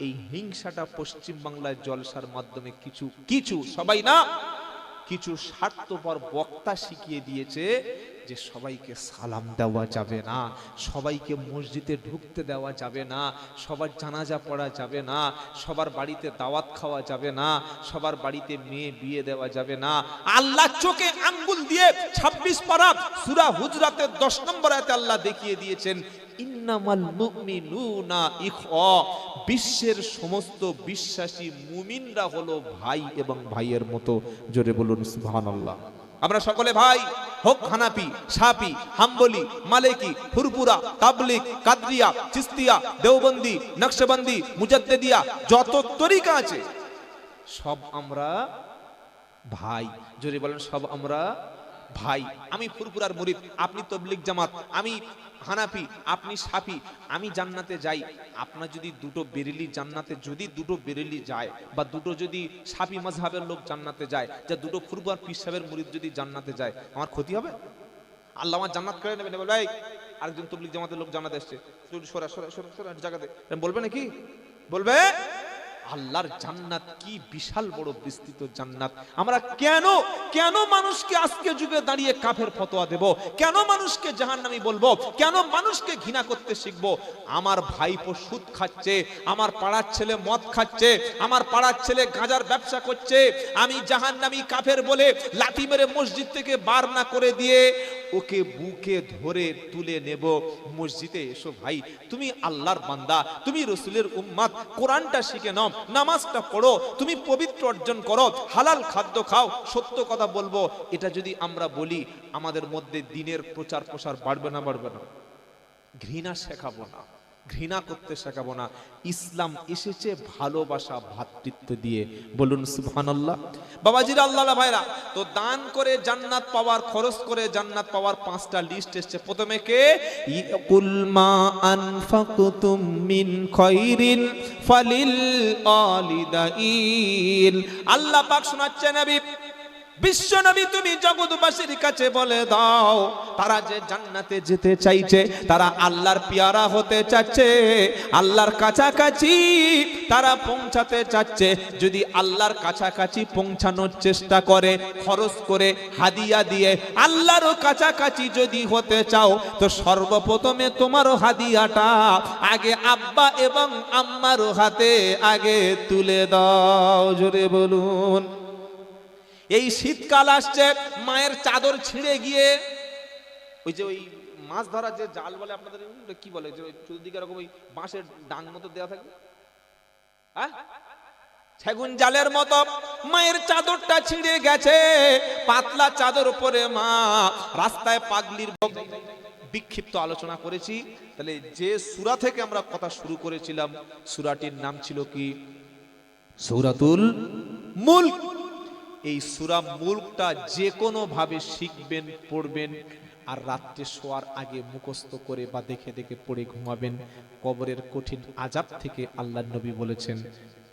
A: এই হিংসাটা পশ্চিম বাংলায় জলসার মাধ্যমে কিছু কিছু, সবাই না, কিছু স্বার্থপর বক্তা শিখিয়ে দিয়েছে যে সবাইকে সালাম দেওয়া যাবে না, সবাইকে মসজিদে ঢুকতে দেওয়া যাবে না, সবার জানাজা পড়া যাবে না, সবার বাড়িতে দাওয়াত খাওয়া যাবে না, সবার বাড়িতে মেয়ে বিয়ে দেওয়া যাবে না। আল্লাহ চোখে আঙ্গুল দিয়ে 26 পারা সূরা হুজরাতের 10 নম্বর আয়াতে আল্লাহ দেখিয়ে দিয়েছেন, ইন্নামাল মুমিনুনা ইখওয়া, বিশ্বের সমস্ত বিশ্বাসী মুমিনরা হলো ভাই এবং ভাইয়ের মতো। জোরে বলুন সুবহানাল্লাহ। আমরা সকলে ভাই, হোক হানাফি, শাফি, হাম্বলি, মালিকি, ফুরফুরা, তাবলিগ, কাদরিয়া, চিশতিয়া, দেওবন্দি, নকশবন্দি, মুজাদ্দিদিয়া, যত তরিকা আছে সব আমরা ভাই। জোরে বলেন সব আমরা ভাই। আমি ফুরফুরার মুরিদ, আপনি তবলিগ জামাত, আমি হানাফি, আপনি শাফি, আমি জান্নাতে যাই। আপনার যদি দুটো বেরেলি জান্নাতে, যদি দুটো বেরেলি যায় বা দুটো যদি শাফি মাযহাবের লোক জান্নাতে যায়, যা দুটো ফুরফুরার পীর সাহেবের মুরিদ যদি জান্নাতে যায়, আমার ক্ষতি হবে? আল্লাহ আমার জান্নাত করে নেবেন? বলবে এই আরেকজন তবলিগ জামাতের লোক জান্নাতে আসছে, সরা সরা সরা সরা জায়গাতে, বলবে নাকি? বলবে? আল্লাহর জান্নাত কি বিশাল বড় বিস্তৃত জান্নাত। আমরা কেন কেন মানুষকে আজকে যুগে দাঁড়িয়ে কাফের ফতোয়া দেব? কেন মানুষকে জাহান্নামী বলবো? কেন মানুষকে ঘৃণা করতে শিখবো? আমার ভাইপো সুদ খাচ্ছে, আমার পাড়ার ছেলে মদ খাচ্ছে, আমার পাড়ার ছেলে গাঁজার ব্যবসা করছে, আমি জাহান্নামী কাফের বলে লাথি মেরে মসজিদ থেকে বার না করে দিয়ে ওকে বুকে ধরে তুলে নেব, মসজিদে এসো ভাই, তুমি আল্লাহর বান্দা, তুমি রসুলের উম্মত, কোরআনটা শিখে নাও, নামাজটা পড়ো, তুমি পবিত্র অর্জন করো, হালাল খাদ্য খাও, সত্য কথা বলবো। এটা যদি আমরা বলি, আমাদের মধ্যে দিনের প্রচার প্রসার বাড়বে না? বাড়বে না? ঘৃণা শেখাবো না, ঘৃণা করতে শেখাবো না। ইসলাম এসেছে ভালোবাসা ভ্রাতৃত্ব দিয়ে। বলুন সুবহানাল্লাহ। বাবাজিরা, আল্লাহ ভাইরা, তো দান করে জান্নাত পাওয়ার, খরচ করে জান্নাত পাওয়ার 5টা লিস্ট এসেছে। প্রথমে কে? কুল মা আনফাকতুম মিন খায়রিন ফালিল ওয়ালিদাইন। আল্লাহ পাক শোনাচ্ছে নবী, বিশ্ব নবী, তুমি জগৎবাসীর কাছে বলে দাও, তারা যে জান্নাতে যেতে চাইছে, তারা আল্লাহর পেয়ারা হতে চাচ্ছে, আল্লাহর কাছাকাছি তারা পৌঁছাতে চাচ্ছে। যদি আল্লাহর কাছাকাছি পৌঁছানোর চেষ্টা করে, খরচ করে, হাদিয়া দিয়ে আল্লাহর কাছাকাছি যদি হতে চাও, তো সর্বপ্রথমে তোমার হাদিয়াটা আগে আব্বা এবং আম্মার হাতে আগে তুলে দাও। জোরে বলুন। এই শীতকাল আসছে, মায়ের চাদর ছিঁড়ে গিয়ে ওই যে ওই মাছ ধরার যে জাল বলে, আপনাদের কি বলে, যে চতুর্দিকে এরকম ওই বাঁশের ডাং মতো দেওয়া থাকে, হ্যাঁ, সেগুন জালের মতো মায়ের চাদরটা ছিঁড়ে গেছে, পাতলা চাদর উপরে মা রাস্তায় পাগলির বিক্ষিপ্ত আলোচনা করেছি। তাহলে যে সূরা থেকে আমরা কথা শুরু করেছিলাম, সূরাটির নাম ছিল কি? সূরাতুল মুলক। এই সূরা মুলকটা যে কোনো ভাবে শিখবেন, পড়বেন, আর রাত্রে শোয়ার আগে মুখস্থ করে বা দেখে দেখে পড়ে ঘুমাবেন। কবরের কঠিন আযাব থেকে আল্লাহর নবী বলেছেন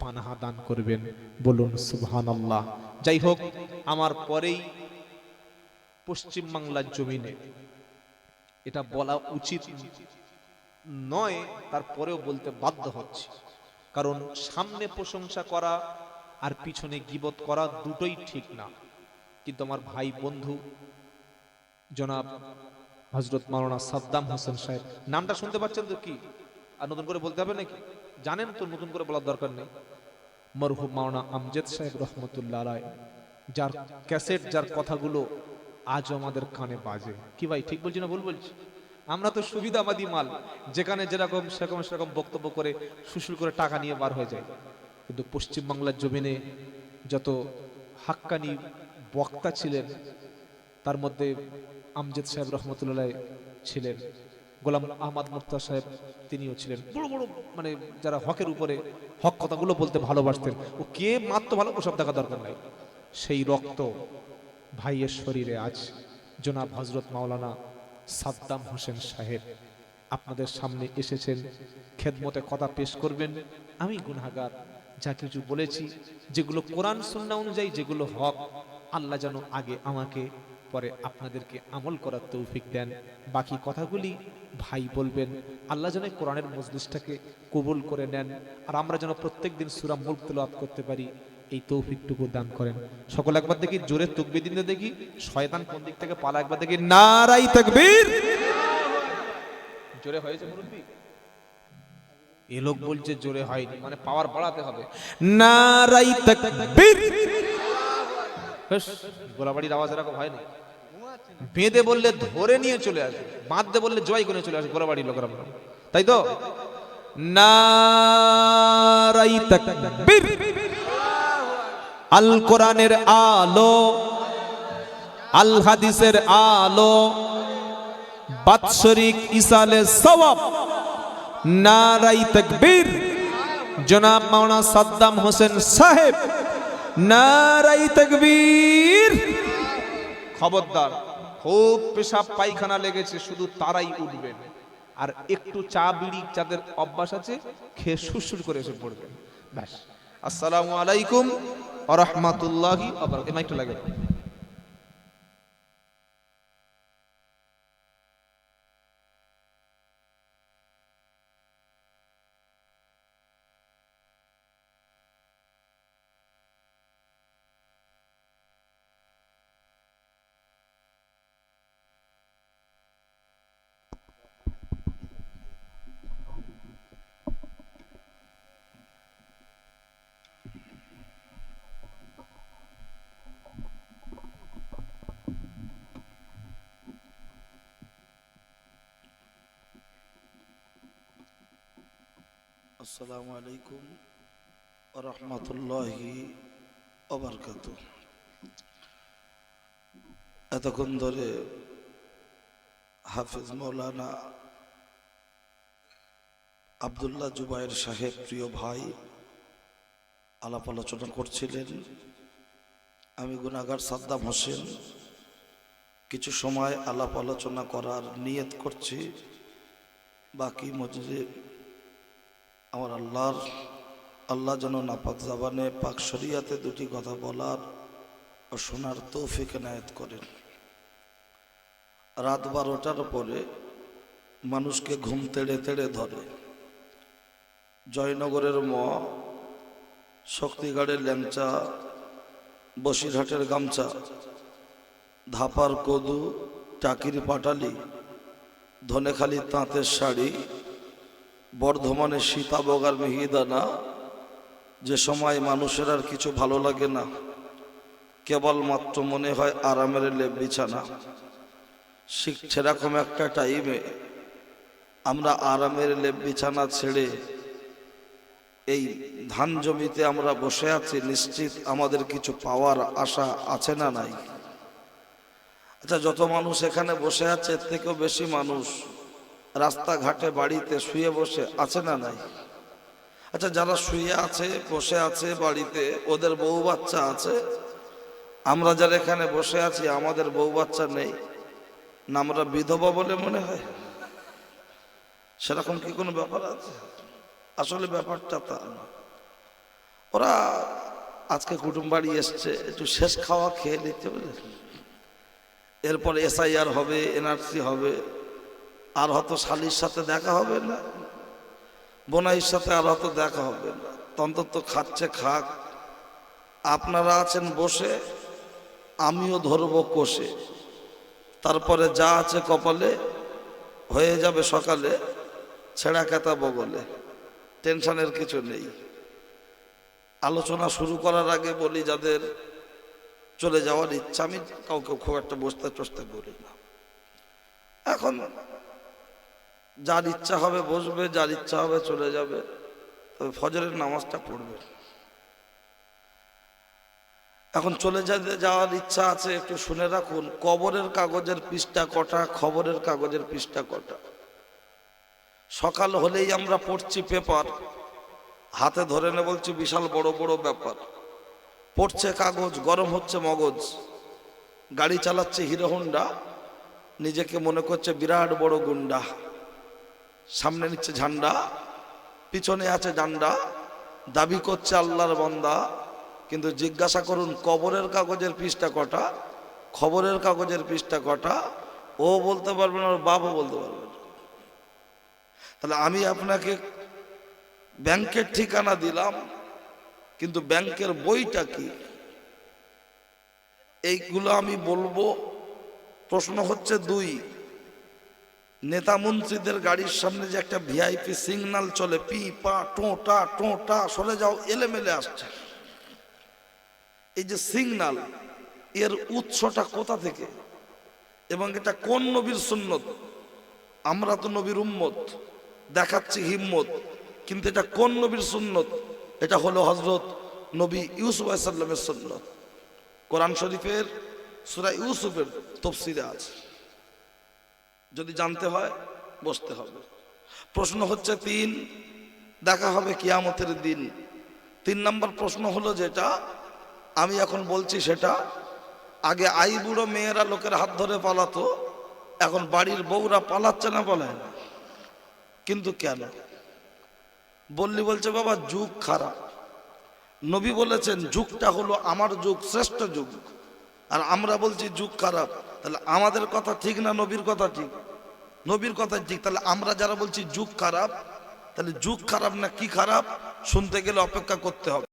A: পানাহা দান করবেন। বলুন সুবহানাল্লাহ। যাই হোক, আমার পরেই পশ্চিম বাংলার জমিনে এটা বলা উচিত নয়, তারপরেও বলতে বাধ্য হচ্ছে, কারণ সামনে প্রশংসা করা আর পিছনে গীবত করা দুটোই ঠিক না। কিন্তু আমার ভাই বন্ধু জনাব হযরত মাওলানা সাদ্দাম হোসেন সাহেব, নামটা শুনতে পাচ্ছেন তো? কি আর নতুন করে বলতে হবে নাকি? জানেন তো, নতুন করে বলার দরকার নেই। মরহুম মাওলানা আমজাদ সাহেব রহমতুল্লাহ আলাইহি, যার ক্যাসেট, যার কথাগুলো আজও আমাদের কানে বাজে। কি ভাই, ঠিক বলছি না ভুল বলছি? আমরা তো সুবিধাবাদী মাল, যেখানে যেরকম সেরকম সেরকম বক্তব্য করে সুশুল করে টাকা নিয়ে বার হয়ে যায়। কিন্তু পশ্চিম বাংলার জমিনে যত হাক্কানি বক্তা ছিলেন, তার মধ্যে আমজাদ সাহেব রহমতুল্লাহ ছিলেন, গোলাম আহমদ মুক্তা সাহেব তিনিও ছিলেন। বড় বড় মানে যারা হকের উপরে হক কথাগুলো বলতে ভালোবাসতেন। ও কে মাত্র ভালো, ওসব দেখা দরকার নাই। সেই রক্ত ভাইয়ের শরীরে আজ জনাব হযরত মাওলানা সাদ্দাম হোসেন সাহেব আপনাদের সামনে এসেছেন, খেদমতে কথা পেশ করবেন। আমি গুনাহগার, যা কিছু বলেছি, যেগুলো কোরআন সুন্নাহ অনুযায়ী, যেগুলো হক, আল্লাহ যেন আগে আমাকে, পরে আপনাদেরকে আমল করার তৌফিক দেন। বাকি কথাগুলি ভাই বলবেন। আল্লাহ যেন কোরআনের মজলিসটাকে কবুল করে নেন, আর আমরা যেন প্রত্যেকদিন সূরা মুলক তেলাওয়াত করতে পারি, এই তৌফিকটুকু দান করেন। সকল একবার দেখি জোরে তাকবীর দিন, দেখি শয়তান কোন দিক থেকে পালা, একবার দেখি নারাই তাকবীর। জোরে হয়েছে মুরব্বি? এ লোক বলছে জোরে হয়নি, মানে পাওয়ার বাড়াতে হবে। নারাই তাকবীর। গোলাবাড়ির আওয়াজ এরকম হয় না। বেঁধে বললে ধরে নিয়ে চলে আসে, বাঁধতে বললে জয় করে চলে আসে গোলাবাড়ির লোকেরা, তাই তো? নারাই তাকবীর। আল কোরআনের আলো, আল হাদিসের আলো, বাৎসরিক ইসালে সওয়াব। নারাই তাকবীর। জনাব মাওলানা সাদ্দাম হোসেন সাহেব, নারাই তাকবীর। খবরদার, খুব পেশাব পায়খানা লেগেছে, শুধু তারাই উঠবেন, আর একটু চা বিড়ি যাদের অভ্যাস আছে খেয়ে সুরসুর করে এসে পড়বেন, ব্যাস। আসসালামু আলাইকুম ওয়া রাহমাতুল্লাহি ওয়া বারাকাতুহু। মাইকটা লাগে।
B: আসসালামু আলাইকুম ওয়া রাহমাতুল্লাহি ওয়া বারাকাতুহু। এতক্ষণ ধরে হাফেজ মৌলানা আব্দুল্লাহ জুবায়ের সাহেব প্রিয় ভাই আলাপ আলোচনা করছিলেন। আমি গুনাহগার সাদ্দাম হোসেন কিছু সময় আলাপ আলোচনা করার নিয়ত করছি। বাকি মজলিসে আমার আল্লাহ যেন নাপাক জাবানে পাক শরিয়াতে দুটি কথা বলার ও শোনার তৌফিক এনায়েত করেন। রাত 12টার পরে মানুষকে ঘুম তেড়ে তেড়ে ধরে। জয়নগরের শক্তিগড়ের ল্যাংচা, বসিরহাটের গামছা, ধাপার কদু, টাকির পাটালি, ধনেখালি তাঁতের শাড়ি, বর্ধমানের সীতাবগার মিহিদানা, যে সময় মানুষের আর কিছু ভালো লাগে না, কেবলমাত্র মনে হয় আরামের লেপ বিছানা। সেরকম একটা টাইমে আমরা আরামের লেপ বিছানা ছেড়ে এই ধান জমিতে আমরা বসে আছি। নিশ্চিত আমাদের কিছু পাওয়ার আশা আছে না নাই? আচ্ছা, যত মানুষ এখানে বসে আছে এর থেকেও বেশি মানুষ রাস্তাঘাটে বাড়িতে শুয়ে বসে আছে না নাই? আচ্ছা, যারা শুয়ে আছে বসে আছে বাড়িতে, ওদের বউ বাচ্চা আছে। আমরা যারা এখানে বসে আছি আমাদের বউ বাচ্চা নেই না, আমরা বিধবা বলে মনে হয়? সেরকম কি কোনো ব্যাপার আছে? আসলে ব্যাপারটা তা না। ওরা আজকে কুটুম বাড়ি এসছে, একটু শেষ খাওয়া খেয়ে নিতে বলে, এরপরে SIR হবে, NRC হবে, আর হয়তো শালির সাথে দেখা হবে না, বোনাইয়ের সাথে আর হয়তো দেখা হবে না। অন্তত খাচ্ছে খাক, আপনারা আছেন বসে, আমিও ধরবো কষে। তারপরে যা আছে কপালে হয়ে যাবে সকালে, ছেঁড়া কাটা বগলে। টেনশনের কিছু নেই। আলোচনা শুরু করার আগে বলি, যাদের চলে যাওয়ার ইচ্ছা, আমি কাউকে খুব একটা বসতে টসতে বলি না। এখন যার ইচ্ছা হবে বসবে, যার ইচ্ছা হবে চলে যাবে, তবে ফজরের নামাজটা পড়বে। এখন চলে যাওয়ার ইচ্ছা আছে, একটু শুনে রাখুন। কবরের কাগজের পৃষ্ঠা কটা, খবরের কাগজের পৃষ্ঠা কটা। সকাল হলেই আমরা পড়ছি পেপার, হাতে ধরে নে বলছি বিশাল বড় বড় ব্যাপার। পড়ছে কাগজ, গরম হচ্ছে মগজ। গাড়ি চালাচ্ছে হিরো হোন্ডা, নিজেকে মনে করছে বিরাট বড় গুন্ডা। সামনে নিচ্ছে ঝান্ডা, পিছনে আছে ডান্ডা, দাবি করছে আল্লাহর বান্দা। কিন্তু জিজ্ঞাসা করুন কবরের কাগজের পৃষ্ঠা কটা, খবরের কাগজের পৃষ্ঠা কটা, ও বলতে পারবে না, ওর বাবা বলতে পারবে না। তাহলে আমি আপনাকে ব্যাংকের ঠিকানা দিলাম, কিন্তু ব্যাংকের বইটা কি, এইগুলো আমি বলবো। প্রশ্ন হচ্ছে দুই, নেতা মন্ত্রীদের গাড়ির সামনে যে একটা VIP সিগন্যাল চলে, পি পা টোটা টোটা, সরে যাও, এলেমেলে আসছে। এই যে সিগন্যাল, এর উৎসটা কোথা থেকে এবং এটা কোন নবীর সুন্নত? আমরা তো নবীর উম্মত, দেখাচ্ছি হিম্মত, কিন্তু এটা কোন নবীর সুন্নত? এটা হলো হযরত নবী ইউসুফ আলাইহিস সালামের সুন্নত। কোরআন শরীফের সূরা ইউসুফের তাফসীরে আছে। যদি জানতে হয় বসতে হবে। প্রশ্ন হচ্ছে তিন, দেখা হবে কিয়ামতের দিন। 3 নম্বর প্রশ্ন হলো যেটা আমি এখন বলছি সেটা, আগে বুড়ো মেয়েরা লোকের হাত ধরে পালাতো, এখন বাড়ির বউরা পালাচ্ছে না, পালায় না। কিন্তু কেন বললি? বলছে বাবা যুগ খারাপ। নবী বলেছেন যুগটা হলো আমার যুগ, শ্রেষ্ঠ যুগ। আর আমরা বলছি যুগ খারাপ। তাহলে আমাদের কথা ঠিক না নবীর কথা ঠিক? নবীর কথা ঠিক। তাহলে আমরা যারা বলছি যুগ খারাপ, তাহলে যুগ খারাপ না কি খারাপ শুনতে গেলে অপেক্ষা করতে হবে।